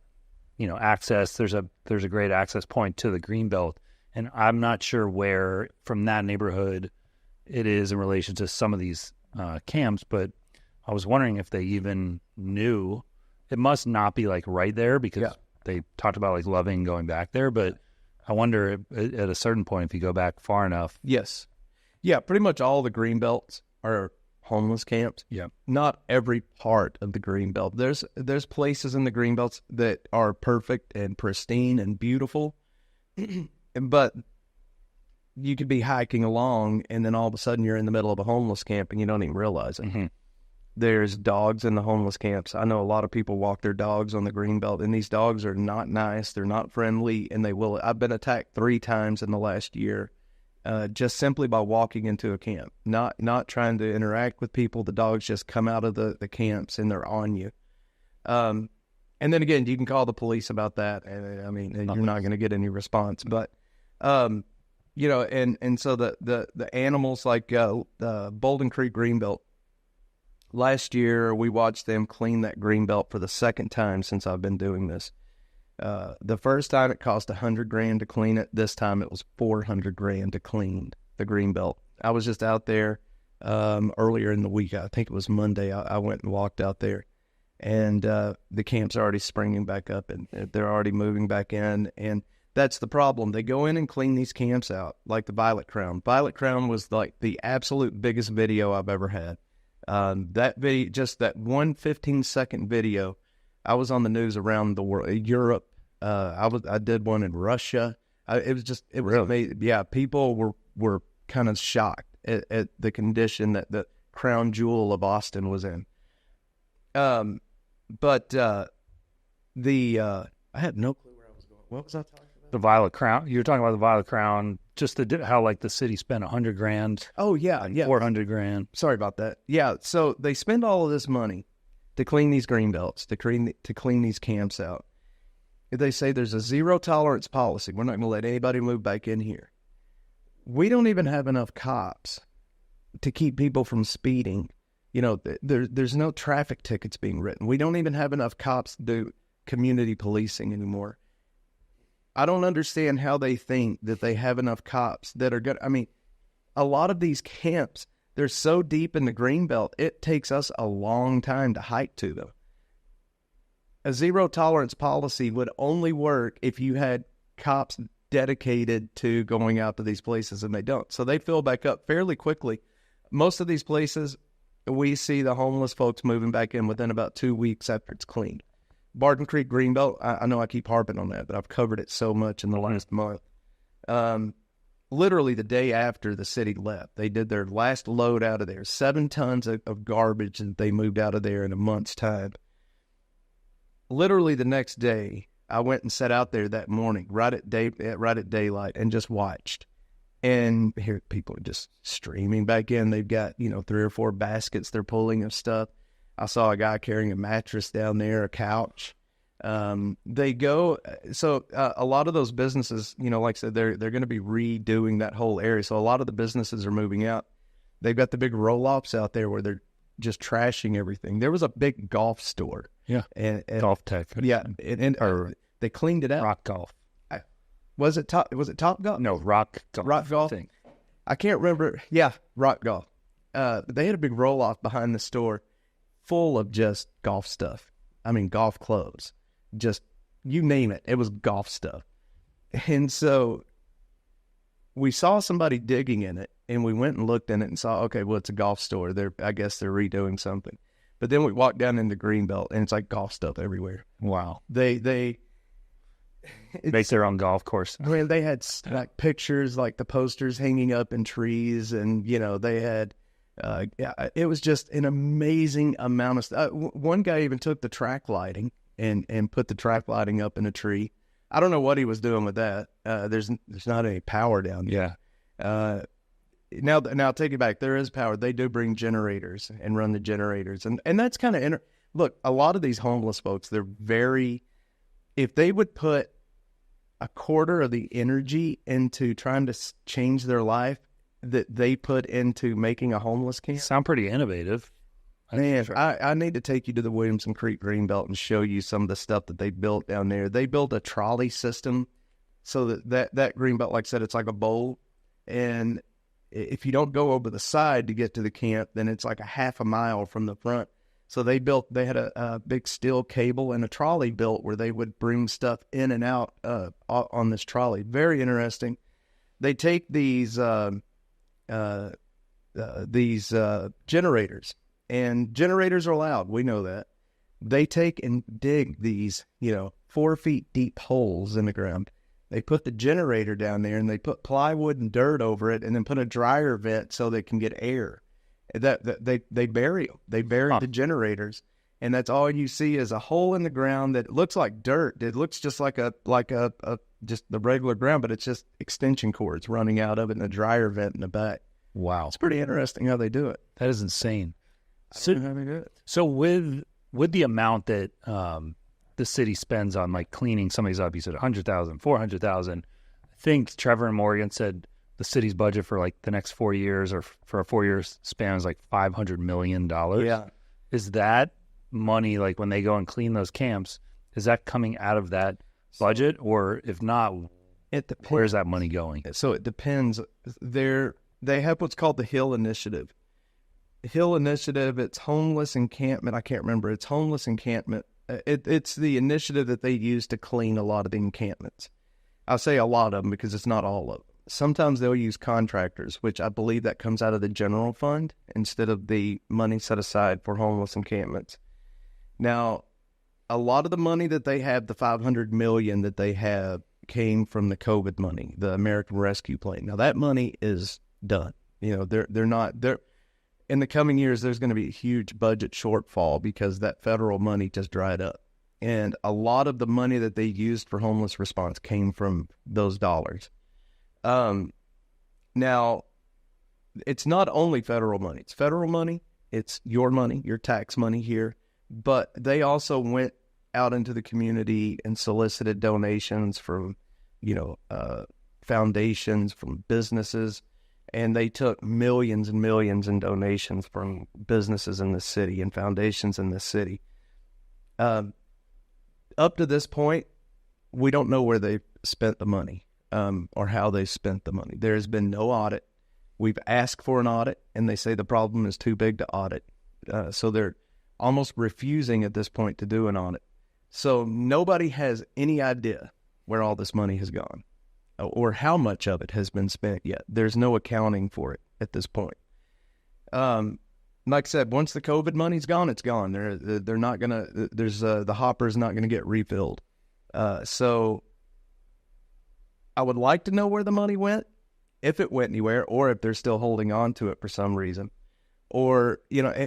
access. There's a great access point to the Greenbelt. And I'm not sure where from that neighborhood it is in relation to some of these camps, but I was wondering if they even knew. It must not be like right there because they talked about like loving going back there, but I wonder if, at a certain point if you go back far enough. Yes. Yeah, pretty much all the green belts are homeless camps. Yeah. Not every part of the green belt. There's places in the green belts that are perfect and pristine and beautiful, but you could be hiking along and then all of a sudden you're in the middle of a homeless camp and you don't even realize it. Mm-hmm. There's dogs in the homeless camps. I know a lot of people walk their dogs on the green belt, and these dogs are not nice. They're not friendly, and they will. I've been attacked 3 times in the last year, just simply by walking into a camp, not trying to interact with people. The dogs just come out of the camps and they're on you. And then again, you can call the police about that, and I mean, you're not going to get any response. But you know, and so the animals like the Bolden Creek Greenbelt. Last year, we watched them clean that greenbelt for the second time since I've been doing this. The first time it cost $100,000 to clean it. This time it was $400,000 to clean the greenbelt. I was just out there earlier in the week. I think it was Monday. I went and walked out there, and the camp's already springing back up, and they're already moving back in. And that's the problem. They go in and clean these camps out, like the Violet Crown. Violet Crown was like the absolute biggest video I've ever had. That video, just that 1 15-second video, I was on the news around the world, Europe. I did one in Russia. It was really amazing. Yeah, people were kind of shocked at the condition that the crown jewel of Austin was in. But I had no clue where I was going. What was I talking about? The Violet Crown. You were talking about the Violet Crown. Just how like the city spent $100,000. Oh yeah, yeah, $400,000. Sorry about that. Yeah, so they spend all of this money to clean these green belts, to clean these camps out. They say there's a zero tolerance policy. We're not going to let anybody move back in here. We don't even have enough cops to keep people from speeding. You know, there's no traffic tickets being written. We don't even have enough cops to do community policing anymore. I don't understand how they think that they have enough cops that are good. I mean, a lot of these camps, they're so deep in the greenbelt, it takes us a long time to hike to them. A zero tolerance policy would only work if you had cops dedicated to going out to these places, and they don't. So they fill back up fairly quickly. Most of these places, we see the homeless folks moving back in within about 2 weeks after it's cleaned. Barton Creek Greenbelt, I know I keep harping on that, but I've covered it so much in the last month. Literally the day after the city left, they did their last load out of there. 7 tons of garbage that they moved out of there in a month's time. Literally the next day, I went and sat out there that morning, right at daylight, and just watched. And here people are just streaming back in. They've got 3 or 4 baskets they're pulling of stuff. I saw a guy carrying a mattress down there, a couch. They go, so a lot of those businesses, like I said, they're going to be redoing that whole area. So a lot of the businesses are moving out. They've got the big roll-offs out there where they're just trashing everything. There was a big golf store. Yeah. And Golf Tech. Yeah. Or they cleaned it out. Rock Golf. Was it Top Golf? No, Rock Golf. Rock Golf. I can't remember. Yeah. Rock Golf. They had a big roll-off behind the store full of just golf stuff. I mean, golf clubs. Just, you name it. It was golf stuff. And so we saw somebody digging in it, and we went and looked in it and saw, okay, well, it's a golf store. I guess they're redoing something. But then we walked down into Greenbelt, and it's like golf stuff everywhere. Wow. They make their own golf course. I mean, they had like pictures, like the posters hanging up in trees, and, they had... it was just an amazing amount of stuff. One guy even took the track lighting and put the track lighting up in a tree. I don't know what he was doing with that. There's not any power down there. Yeah. Now take it back. There is power. They do bring generators and run the generators, and that's kind of look. A lot of these homeless folks, they're very. If they would put a quarter of the energy into trying to change their life that they put into making a homeless camp. Sound pretty innovative. Man, I need to take you to the Williamson Creek Greenbelt and show you some of the stuff that they built down there. They built a trolley system so that Greenbelt, like I said, it's like a bowl, and if you don't go over the side to get to the camp, then it's like a half a mile from the front. So they had a big steel cable and a trolley built where they would bring stuff in and out on this trolley. Very interesting. They take these generators, and generators are loud. We know that. They take and dig these, 4 feet deep holes in the ground. They put the generator down there, and they put plywood and dirt over it, and then put a dryer vent so they can get air. They bury them. They bury the generators, and that's all you see is a hole in the ground that looks like dirt. It looks just like just the regular ground, but it's just extension cords running out of it and a dryer vent in the back. Wow. It's pretty interesting how they do it. That is insane. I don't know how they do it. So with the amount that the city spends on like cleaning some of these up, you said 100,000, 400,000. I think Trevor and Morgan said the city's budget for like the next 4 years or for a 4-year span is like $500 million. Yeah. Is that money, like when they go and clean those camps, is that coming out of that budget? Or if not, where's that money going? So it depends. They have what's called the Hill Initiative. Hill Initiative, it's homeless encampment. I can't remember. It's homeless encampment. It's the initiative that they use to clean a lot of the encampments. I'll say a lot of them because it's not all of them. Sometimes they'll use contractors, which I believe that comes out of the general fund instead of the money set aside for homeless encampments. Now, a lot of the money that they have, the $500 million that they have, came from the COVID money, the American Rescue Plan. Now, that money is done. They're not in the coming years, there's going to be a huge budget shortfall because that federal money just dried up. And a lot of the money that they used for homeless response came from those dollars. Now, it's not only federal money. It's federal money. It's your money, your tax money here. But they also went out into the community and solicited donations from, foundations, from businesses. And they took millions and millions in donations from businesses in the city and foundations in the city. Up to this point, we don't know where they spent the money or how they spent the money. There has been no audit. We've asked for an audit, and they say the problem is too big to audit. So they're almost refusing at this point to do an audit. So nobody has any idea where all this money has gone or how much of it has been spent yet. There's no accounting for it at this point. Like I said, once the COVID money's gone, it's gone. They're not gonna. The hopper's not gonna get refilled. So I would like to know where the money went, if it went anywhere, or if they're still holding on to it for some reason, or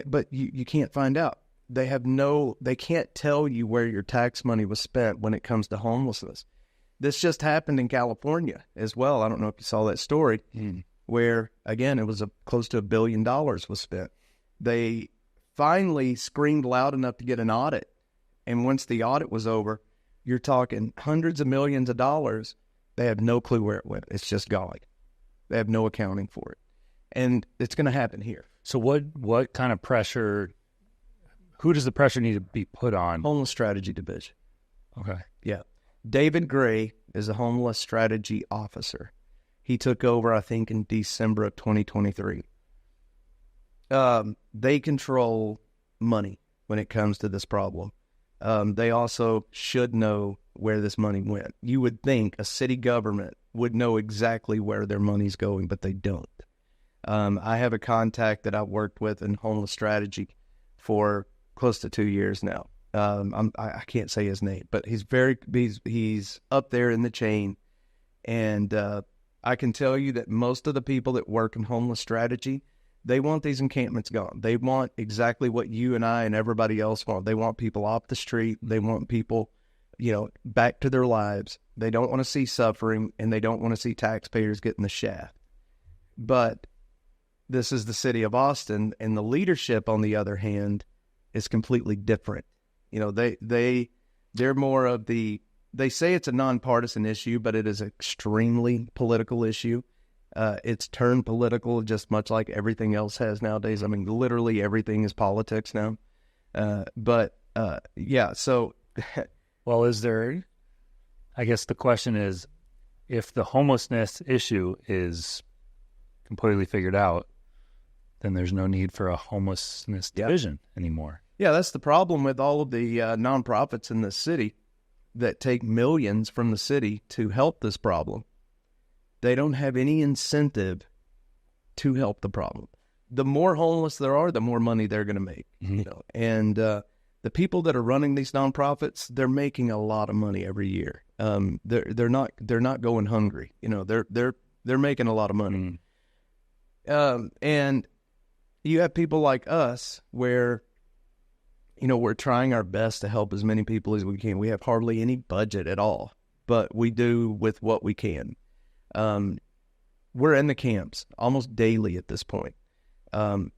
but you can't find out. They can't tell you where your tax money was spent when it comes to homelessness. This just happened in California as well. I don't know if you saw that story, where, again, it was close to $1 billion was spent. They finally screamed loud enough to get an audit. And once the audit was over, you're talking hundreds of millions of dollars. They have no clue where it went. It's just gone. They have no accounting for it. And it's going to happen here. So what kind of pressure, who does the pressure need to be put on? Homeless Strategy Division. Okay. Yeah. David Gray is a homeless strategy officer. He took over, I think, in December of 2023. They control money when it comes to this problem. They also should know where this money went. You would think a city government would know exactly where their money's going, but they don't. I have a contact that I've worked with in homeless strategy for close to 2 years now. I can't say his name, but he's up there in the chain. And I can tell you that most of the people that work in homeless strategy, they want these encampments gone. They want exactly what you and I and everybody else want. They want people off the street. They want people, back to their lives. They don't want to see suffering, and they don't want to see taxpayers getting the shaft. But this is the city of Austin, and the leadership, on the other hand, is completely different. They're more of they say it's a nonpartisan issue, but it is an extremely political issue. It's turned political just much like everything else has nowadays. I mean, literally everything is politics now. So. Well, I guess the question is, if the homelessness issue is completely figured out, then there's no need for a homelessness division anymore. Yeah, that's the problem with all of the nonprofits in the city that take millions from the city to help this problem. They don't have any incentive to help the problem. The more homeless there are, the more money they're going to make. You know, and the people that are running these nonprofits, they're making a lot of money every year. They're not going hungry. You know, they're making a lot of money. And you have people like us where, you know, we're trying our best to help as many people as we can. We have hardly any budget at all, but we do with what we can. We're in the camps almost daily at this point. The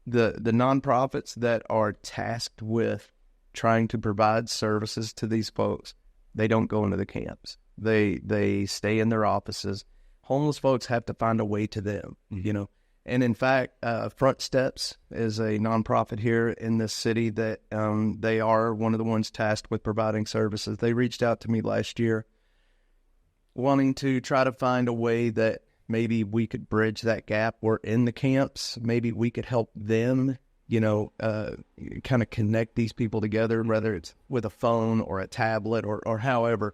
nonprofits that are tasked with trying to provide services to these folks, they don't go into the camps. They stay in their offices. Homeless folks have to find a way to them, you know. And in fact, Front Steps is a nonprofit here in this city that they are one of the ones tasked with providing services. They reached out to me last year wanting to try to find a way that maybe we could bridge that gap. We're in the camps. Maybe we could help them, you know, kind of connect these people together, whether it's with a phone or a tablet or however.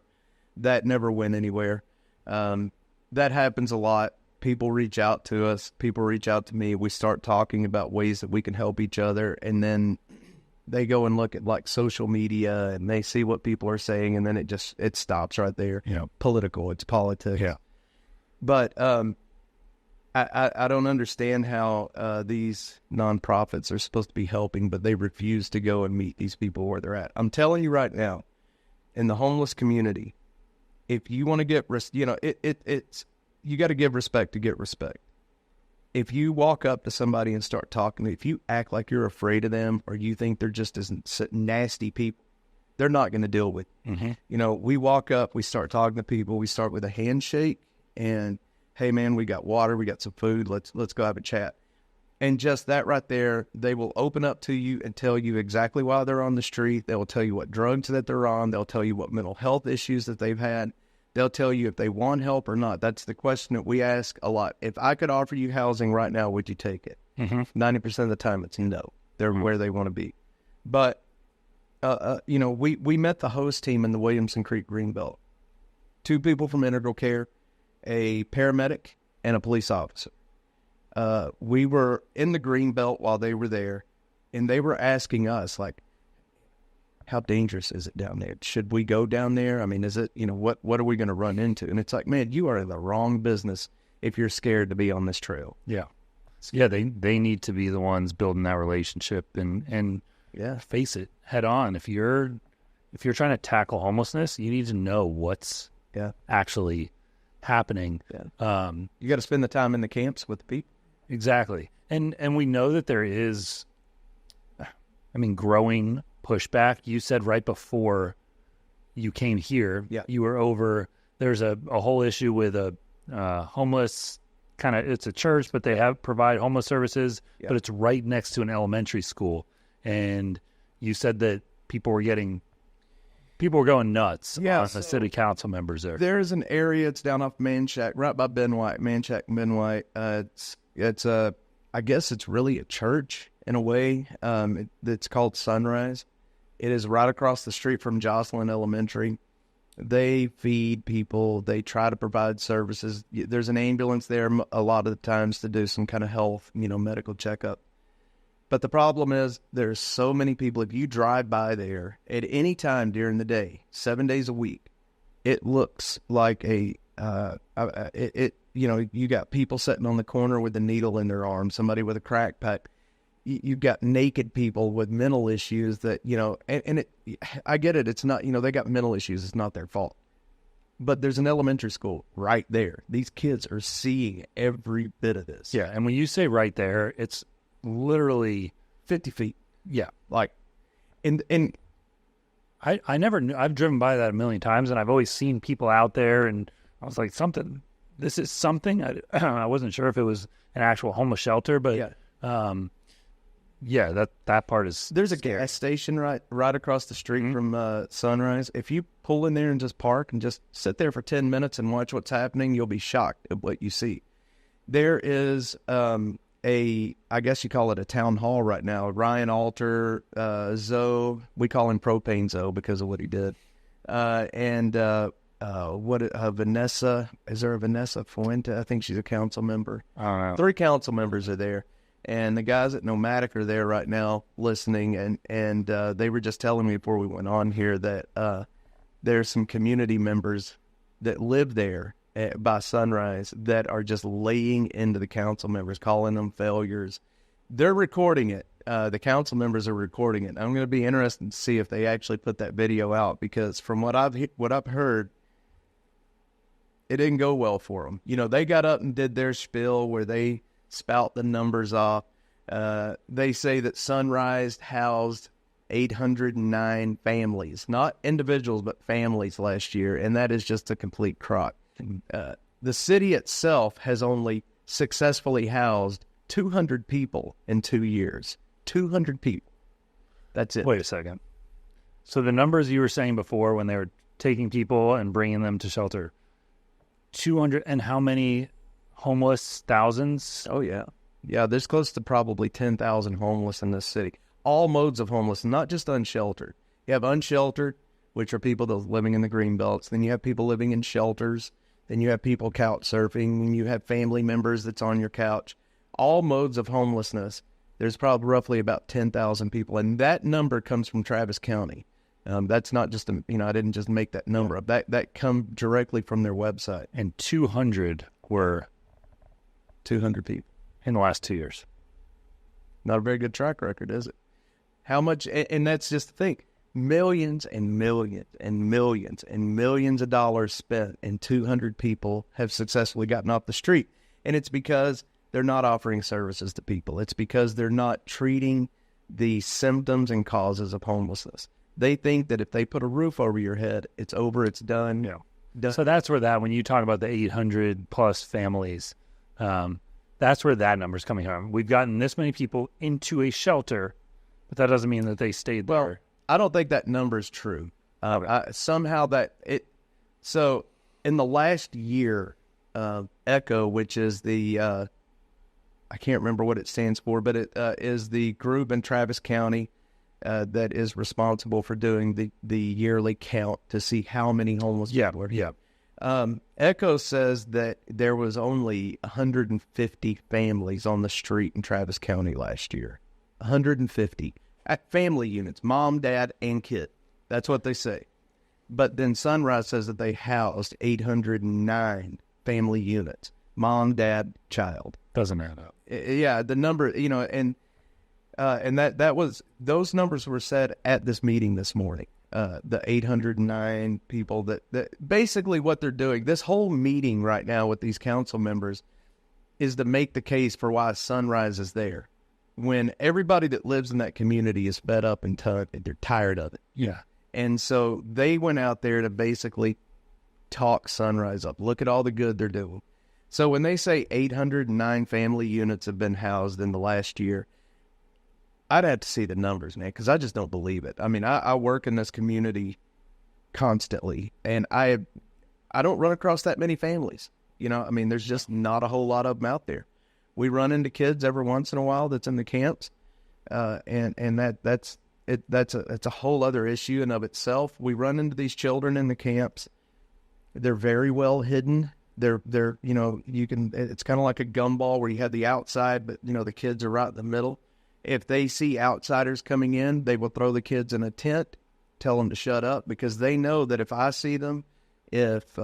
That never went anywhere. That happens a lot. People reach out to us. People reach out to me. We start talking about ways that we can help each other. And then they go and look at like social media and they see what people are saying. And then it stops right there. You know, political, it's politics. Yeah. But I don't understand how these nonprofits are supposed to be helping, but they refuse to go and meet these people where they're at. I'm telling you right now, in the homeless community, if you want to get, you know, it's you got to give respect to get respect. If you walk up to somebody and start talking, if you act like you're afraid of them or you think they're just as nasty people, they're not going to deal with you. You know, we walk up, we start talking to people, we start with a handshake and, hey man, we got water, we got some food, let's go have a chat. And just that right there, they will open up to you and tell you exactly why they're on the street. They will tell you what drugs that they're on. They'll tell you what mental health issues that they've had. They'll tell you if they want help or not. That's the question that we ask a lot. If I could offer you housing right now, would you take it? 90% of the time it's no. They're where they want to be. But, you know, we met the host team in the Williamson Creek Greenbelt. 2 people from Integral Care, a paramedic, and a police officer. We were in the Greenbelt while they were there, and they were asking us, like, how dangerous is it down there? Should we go down there? I mean, is it, you know, what are we going to run into? And it's like, man, you are in the wrong business if you're scared to be on this trail. Yeah. Yeah, they need to be the ones building that relationship and face it head on. If you're trying to tackle homelessness, you need to know what's actually happening. Yeah. You got to spend the time in the camps with the people. Exactly. And we know that there is, I mean, growing pushback. You said right before you came here, you were over, there's a whole issue with a homeless kind of, it's a church, but they provide homeless services, but it's right next to an elementary school. And you said that people were going nuts on the city council members there. There's an area, it's down off Manchac, right by Manchac and Ben White. It's I guess it's really a church in a way. It's called Sunrise. It is right across the street from Jocelyn Elementary. They feed people. They try to provide services. There's an ambulance there a lot of the times to do some kind of health, you know, medical checkup. But the problem is there's so many people. If you drive by there at any time during the day, 7 days a week, it looks like you know, you got people sitting on the corner with a needle in their arm, somebody with a crack pipe. You've got naked people with mental issues that, you know, I get it. It's not, you know, they got mental issues. It's not their fault. But there's an elementary school right there. These kids are seeing every bit of this. Yeah. And when you say right there, it's literally 50 feet. Yeah. Like, and I never knew, I've driven by that a million times and I've always seen people out there and I was like, this is something. I wasn't sure if it was an actual homeless shelter, but that part is. There's a gas station right across the street from Sunrise. If you pull in there and just park and just sit there for 10 minutes and watch what's happening, you'll be shocked at what you see. There is I guess you call it a town hall right now. Ryan Alter, Zoe, we call him Propane Zoe because of what he did. Vanessa, is there a Vanessa Fuente? I think she's a council member. I don't know. 3 council members are there. And the guys at Nomadic are there right now listening. And they were just telling me before we went on here that there's some community members that live there by Sunrise that are just laying into the council members, calling them failures. They're recording it. The council members are recording it. I'm going to be interested to see if they actually put that video out, because from what I've heard, it didn't go well for them. You know, they got up and did their spiel where they spout the numbers off. They say that Sunrise housed 809 families, not individuals, but families last year, and that is just a complete crock. The city itself has only successfully housed 200 people in 2 years. 200 people. That's it. Wait a second. So the numbers you were saying before when they were taking people and bringing them to shelter, 200, and how many homeless? Thousands? Oh, yeah. Yeah, there's close to probably 10,000 homeless in this city. All modes of homeless, not just unsheltered. You have unsheltered, which are people that are living in the green belts. Then you have people living in shelters. Then you have people couch surfing. And you have family members that's on your couch. All modes of homelessness. There's probably roughly about 10,000 people. And that number comes from Travis County. That's not just, I didn't just make that number up. That come directly from their website. And 200 were 200 people. in the last 2 years. Not a very good track record, is it? How much, and that's just the thing, millions and millions and millions and millions of dollars spent, and 200 people have successfully gotten off the street. And it's because they're not offering services to people. It's because they're not treating the symptoms and causes of homelessness. They think that if they put a roof over your head, it's over, it's done. Yeah. Done. So that's where when you talk about the 800 plus families, that's where that number's coming from. We've gotten this many people into a shelter, but that doesn't mean that they stayed there. Well, I don't think that number is true. So in the last year, ECHO, which is the, I can't remember what it stands for, but it is the group in Travis County that is responsible for doing the yearly count to see how many homeless people are here. ECHO says that there was only 150 families on the street in Travis County last year. 150 family units, mom, dad, and kid. That's what they say. But then Sunrise says that they housed 809 family units, mom, dad, child. Doesn't add up. Yeah, the number, and that was, those numbers were said at this meeting this morning. The 809 people that basically what they're doing, this whole meeting right now with these council members is to make the case for why Sunrise is there. When everybody that lives in that community is fed up and they're tired of it. Yeah. And so they went out there to basically talk Sunrise up. Look at all the good they're doing. So when they say 809 family units have been housed in the last year, I'd have to see the numbers, man, because I just don't believe it. I mean, I work in this community constantly, and I don't run across that many families. There's just not a whole lot of them out there. We run into kids every once in a while that's in the camps, and that's a whole other issue in of itself. We run into these children in the camps. They're very well hidden. They're it's kind of like a gumball where you have the outside, but the kids are right in the middle. If they see outsiders coming in, they will throw the kids in a tent, tell them to shut up, because they know that if I see them, if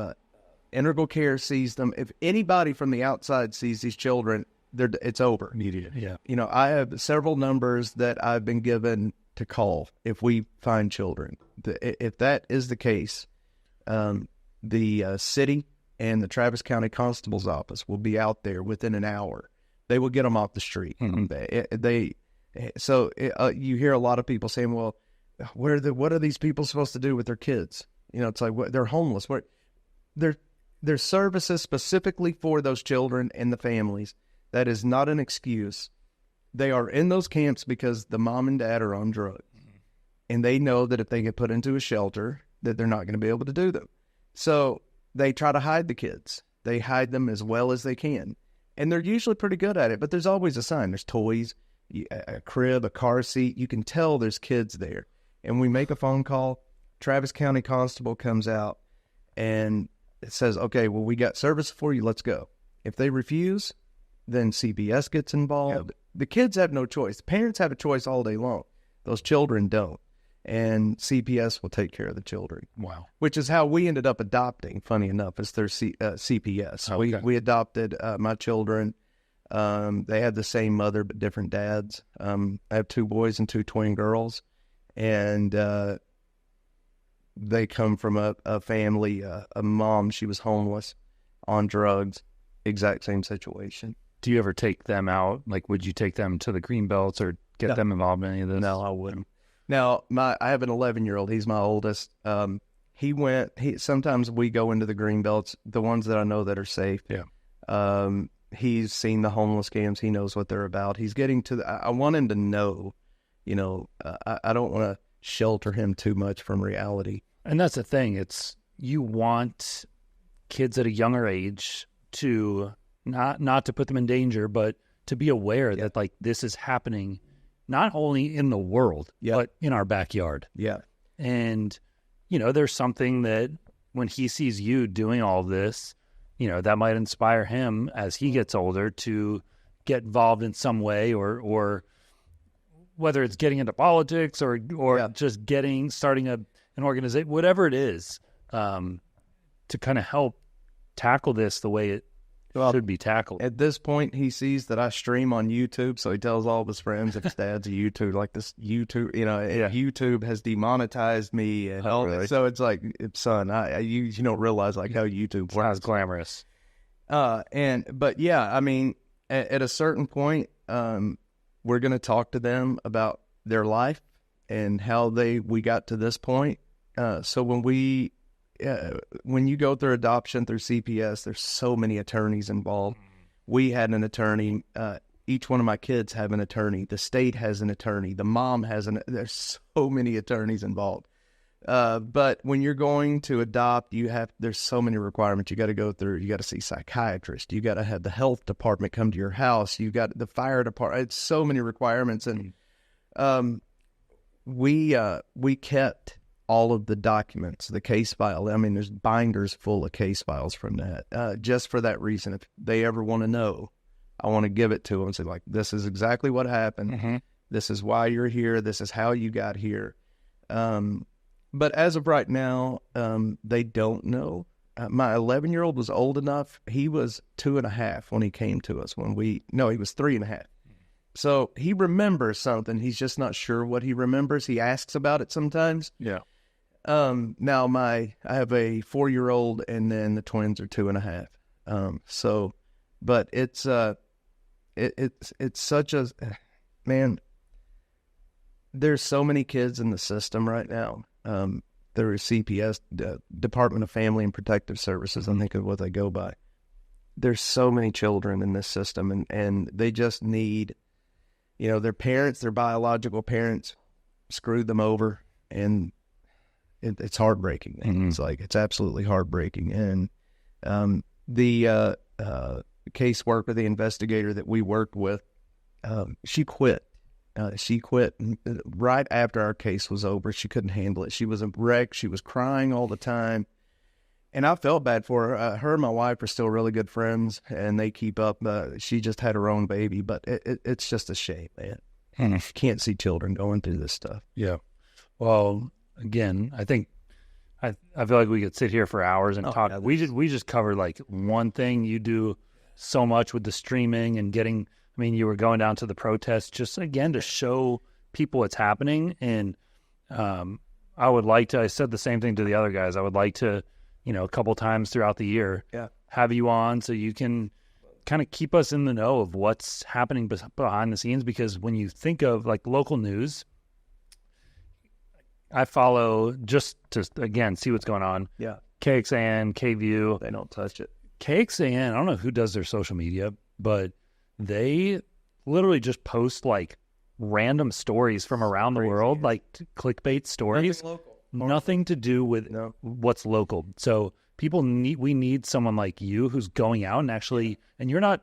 Integral Care sees them, if anybody from the outside sees these children, it's over. Immediate, yeah. I have several numbers that I've been given to call if we find children. If that is the case, the city and the Travis County Constable's Office will be out there within an hour. They will get them off the street. Mm-hmm. You hear a lot of people saying, well, what are these people supposed to do with their kids? It's like, they're homeless. There's services specifically for those children and the families. That is not an excuse. They are in those camps because the mom and dad are on drugs. Mm-hmm. And they know that if they get put into a shelter, that they're not going to be able to do them. So they try to hide the kids. They hide them as well as they can. And And they're usually pretty good at it, but there's always a sign. There's toys, a crib, a car seat. You can tell there's kids there. And we make a phone call. Travis County Constable comes out and it says, okay, well, we got service for you. Let's go. If they refuse, then CPS gets involved. Yep. The kids have no choice. The parents have a choice all day long. Those children don't. And CPS will take care of the children. Wow. Which is how we ended up adopting, funny enough, is their CPS. Okay. We adopted my children. They had the same mother but different dads. I have 2 boys and 2 twin girls. And they come from a family, a mom, she was homeless, on drugs, exact same situation. Do you ever take them out? Like, would you take them to the green belts or get them involved in any of this? No, I wouldn't. Now, I have an 11-year-old. He's my oldest. Sometimes we go into the green belts, the ones that I know that are safe. Yeah. He's seen the homeless camps. He knows what they're about. He's getting to I want him to know, I don't want to shelter him too much from reality. And that's the thing. You want kids at a younger age to not to put them in danger, but to be aware that like this is happening not only in the world, but in our backyard. Yeah. And, there's something that when he sees you doing all this, that might inspire him as he gets older to get involved in some way or whether it's getting into politics or just starting an organization, whatever it is, to kind of help tackle this the way it should be tackled. At this point, he sees that I stream on YouTube, so he tells all of his friends if his dad's a YouTube, like this YouTube, YouTube has demonetized me. And really? So it's like, son, you don't realize like how YouTube works. It's glamorous. But yeah, I mean, at a certain point, we're going to talk to them about their life and how we got to this point. So when you go through adoption through CPS, there's so many attorneys involved. We had an attorney. Each one of my kids have an attorney. The state has an attorney. The mom has there's so many attorneys involved. But when you're going to adopt, there's so many requirements you got to go through. You got to see psychiatrists. You got to have the health department come to your house. You got the fire department. It's so many requirements. And we kept all of the documents, the case file. I mean, there's binders full of case files from that, just for that reason. If they ever want to know, I want to give it to them and say, like, this is exactly what happened. Mm-hmm. This is why you're here. This is how you got here. But as of right now, they don't know. My 11-year-old was old enough. He was 2.5 when he came to us. He was 3.5. So he remembers something. He's just not sure what he remembers. He asks about it sometimes. Yeah. Now I have a 4-year-old, and then the twins are 2.5. But it's such a, man, there's so many kids in the system right now. There is CPS, Department of Family and Protective Services, I think is what they go by. There's so many children in this system, and they just need, their parents, their biological parents screwed them over, and it's heartbreaking. Mm-hmm. It's absolutely heartbreaking. And the caseworker, the investigator that we worked with, she quit. She quit right after our case was over. She couldn't handle it. She was a wreck. She was crying all the time. And I felt bad for her. Her and my wife are still really good friends, and they keep up. She just had her own baby, but it's just a shame, man. You can't see children going through this stuff. Yeah. Well, again, I think I feel like we could sit here for hours and talk. Yeah, we just covered like one thing. You do so much with the streaming and getting. I mean, you were going down to the protests just again to show people what's happening. And I would like to. I said the same thing to the other guys. I would like to, a couple times throughout the year, have you on so you can kind of keep us in the know of what's happening behind the scenes. Because when you think of like local news, I follow just to, again, see what's going on. Yeah. KXAN, KView. They don't touch it. KXAN, I don't know who does their social media, but they literally just post like random stories from around the world, like clickbait stories. Nothing to do with what's local. So we need someone like you who's going out and actually, and you're not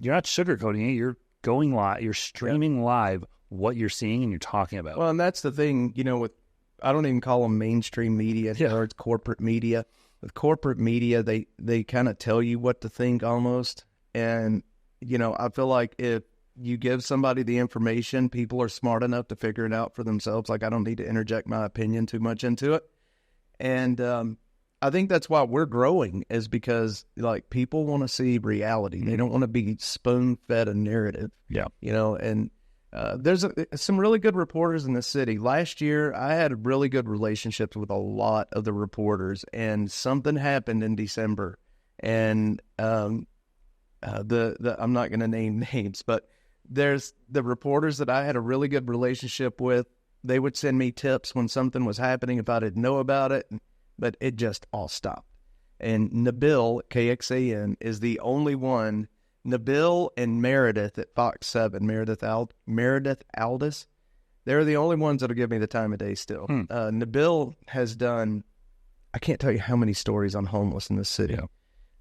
you're not sugarcoating it. You're going live. You're streaming live what you're seeing and you're talking about. Well, and that's the thing, with, I don't even call them mainstream media, or it's corporate media. With corporate media, they kind of tell you what to think almost. And, I feel like if you give somebody the information, people are smart enough to figure it out for themselves. Like, I don't need to interject my opinion too much into it. And I think that's why we're growing, is because, like, people want to see reality. They don't want to be spoon-fed a narrative. Yeah. And there's some really good reporters in the city. Last year, I had really good relationships with a lot of the reporters, and something happened in December. And I'm not going to name names, but there's the reporters that I had a really good relationship with. They would send me tips when something was happening if I didn't know about it, but it just all stopped. And Nabil, KXAN, is the only one. Nabil and Meredith at Fox 7, Meredith Aldis, they're the only ones that'll give me the time of day still. Nabil has done, I can't tell you how many stories on homeless in this city.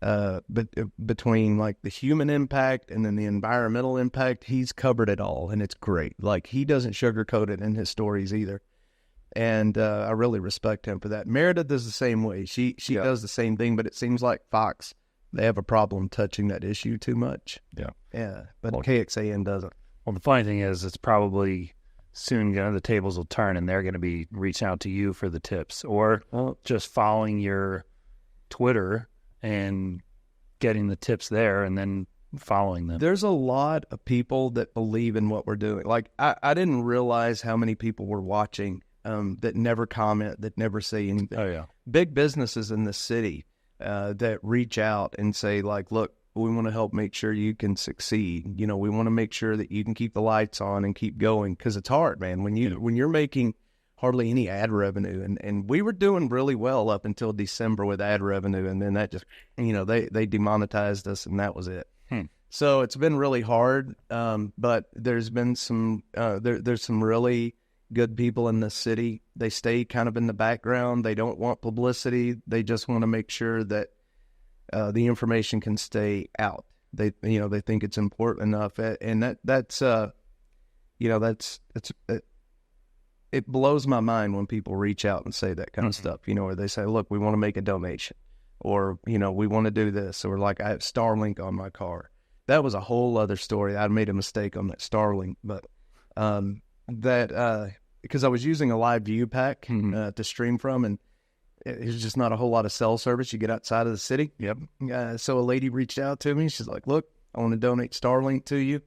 But between like the human impact and then the environmental impact, he's covered it all, and it's great. Like, he doesn't sugarcoat it in his stories either. And I really respect him for that. Meredith is the same way. She does the same thing, but it seems like Fox, they have a problem touching that issue too much. Yeah. But KXAN doesn't. Well, the funny thing is, it's probably soon the tables will turn, and they're going to be reaching out to you for the tips, or just following your Twitter and getting the tips there and then following them. There's a lot of people that believe in what we're doing. Like, I didn't realize how many people were watching that never comment, that never say anything. Oh, yeah. Big businesses in the city that reach out and say, like, look, we want to help make sure you can succeed. We want to make sure that you can keep the lights on and keep going, because it's hard, man. When you're making hardly any ad revenue, and we were doing really well up until December with ad revenue, and then that just, they demonetized us, and that was it. So it's been really hard, but there's been some there's some really good people in the city. They stay kind of in the background. They don't want publicity. They just want to make sure that the information can stay out. They think it's important enough, and it blows my mind when people reach out and say that kind of stuff, or they say, look, we want to make a donation, or, we want to do this, or like, I have Starlink on my car. That was a whole other story. I made a mistake on that Starlink, but because I was using a live view pack to stream from, and it's just not a whole lot of cell service. You get outside of the city. So a lady reached out to me. She's like, look, I want to donate Starlink to you.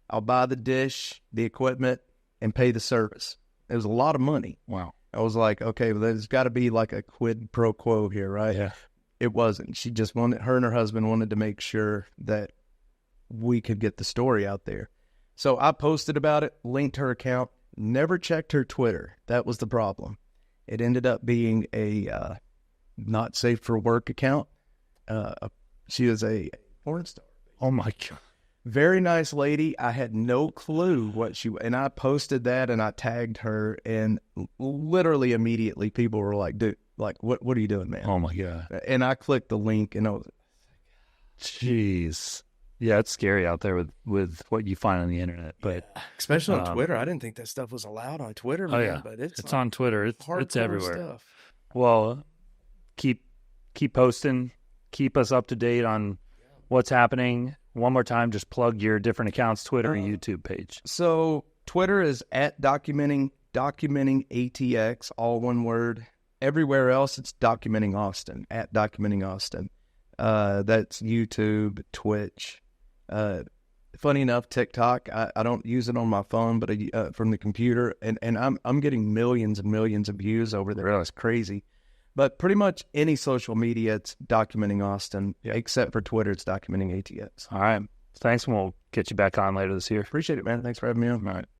I'll buy the dish, the equipment, and pay the service. It was a lot of money. Wow. I was like, okay, well, there's got to be like a quid pro quo here, right? Yeah. It wasn't. She just her and her husband wanted to make sure that we could get the story out there. So I posted about it, linked her account, never checked her Twitter. That was the problem. It ended up being a not safe for work account. She was a porn star. Oh, my God. Very nice lady. I had no clue what and I posted that and I tagged her, and literally immediately people were like, dude, like, what are you doing, man? Oh my God. And I clicked the link and I was, jeez. Yeah, it's scary out there with what you find on the internet, but especially on Twitter. I didn't think that stuff was allowed on Twitter, man, yeah. But it's on Twitter. It's everywhere. Stuff. Well, keep posting, keep us up to date on what's happening. One more time, just plug your different accounts, Twitter and YouTube page. So Twitter is at documenting ATX, all one word. Everywhere else, it's documenting Austin, at documenting Austin. That's YouTube, Twitch. Funny enough, TikTok, I don't use it on my phone, but from the computer, and I'm getting millions and millions of views over there. It's crazy. But pretty much any social media, it's documenting Austin, except for Twitter, it's documenting ATX. All right. Thanks, and we'll get you back on later this year. Appreciate it, man. Thanks for having me on. All right.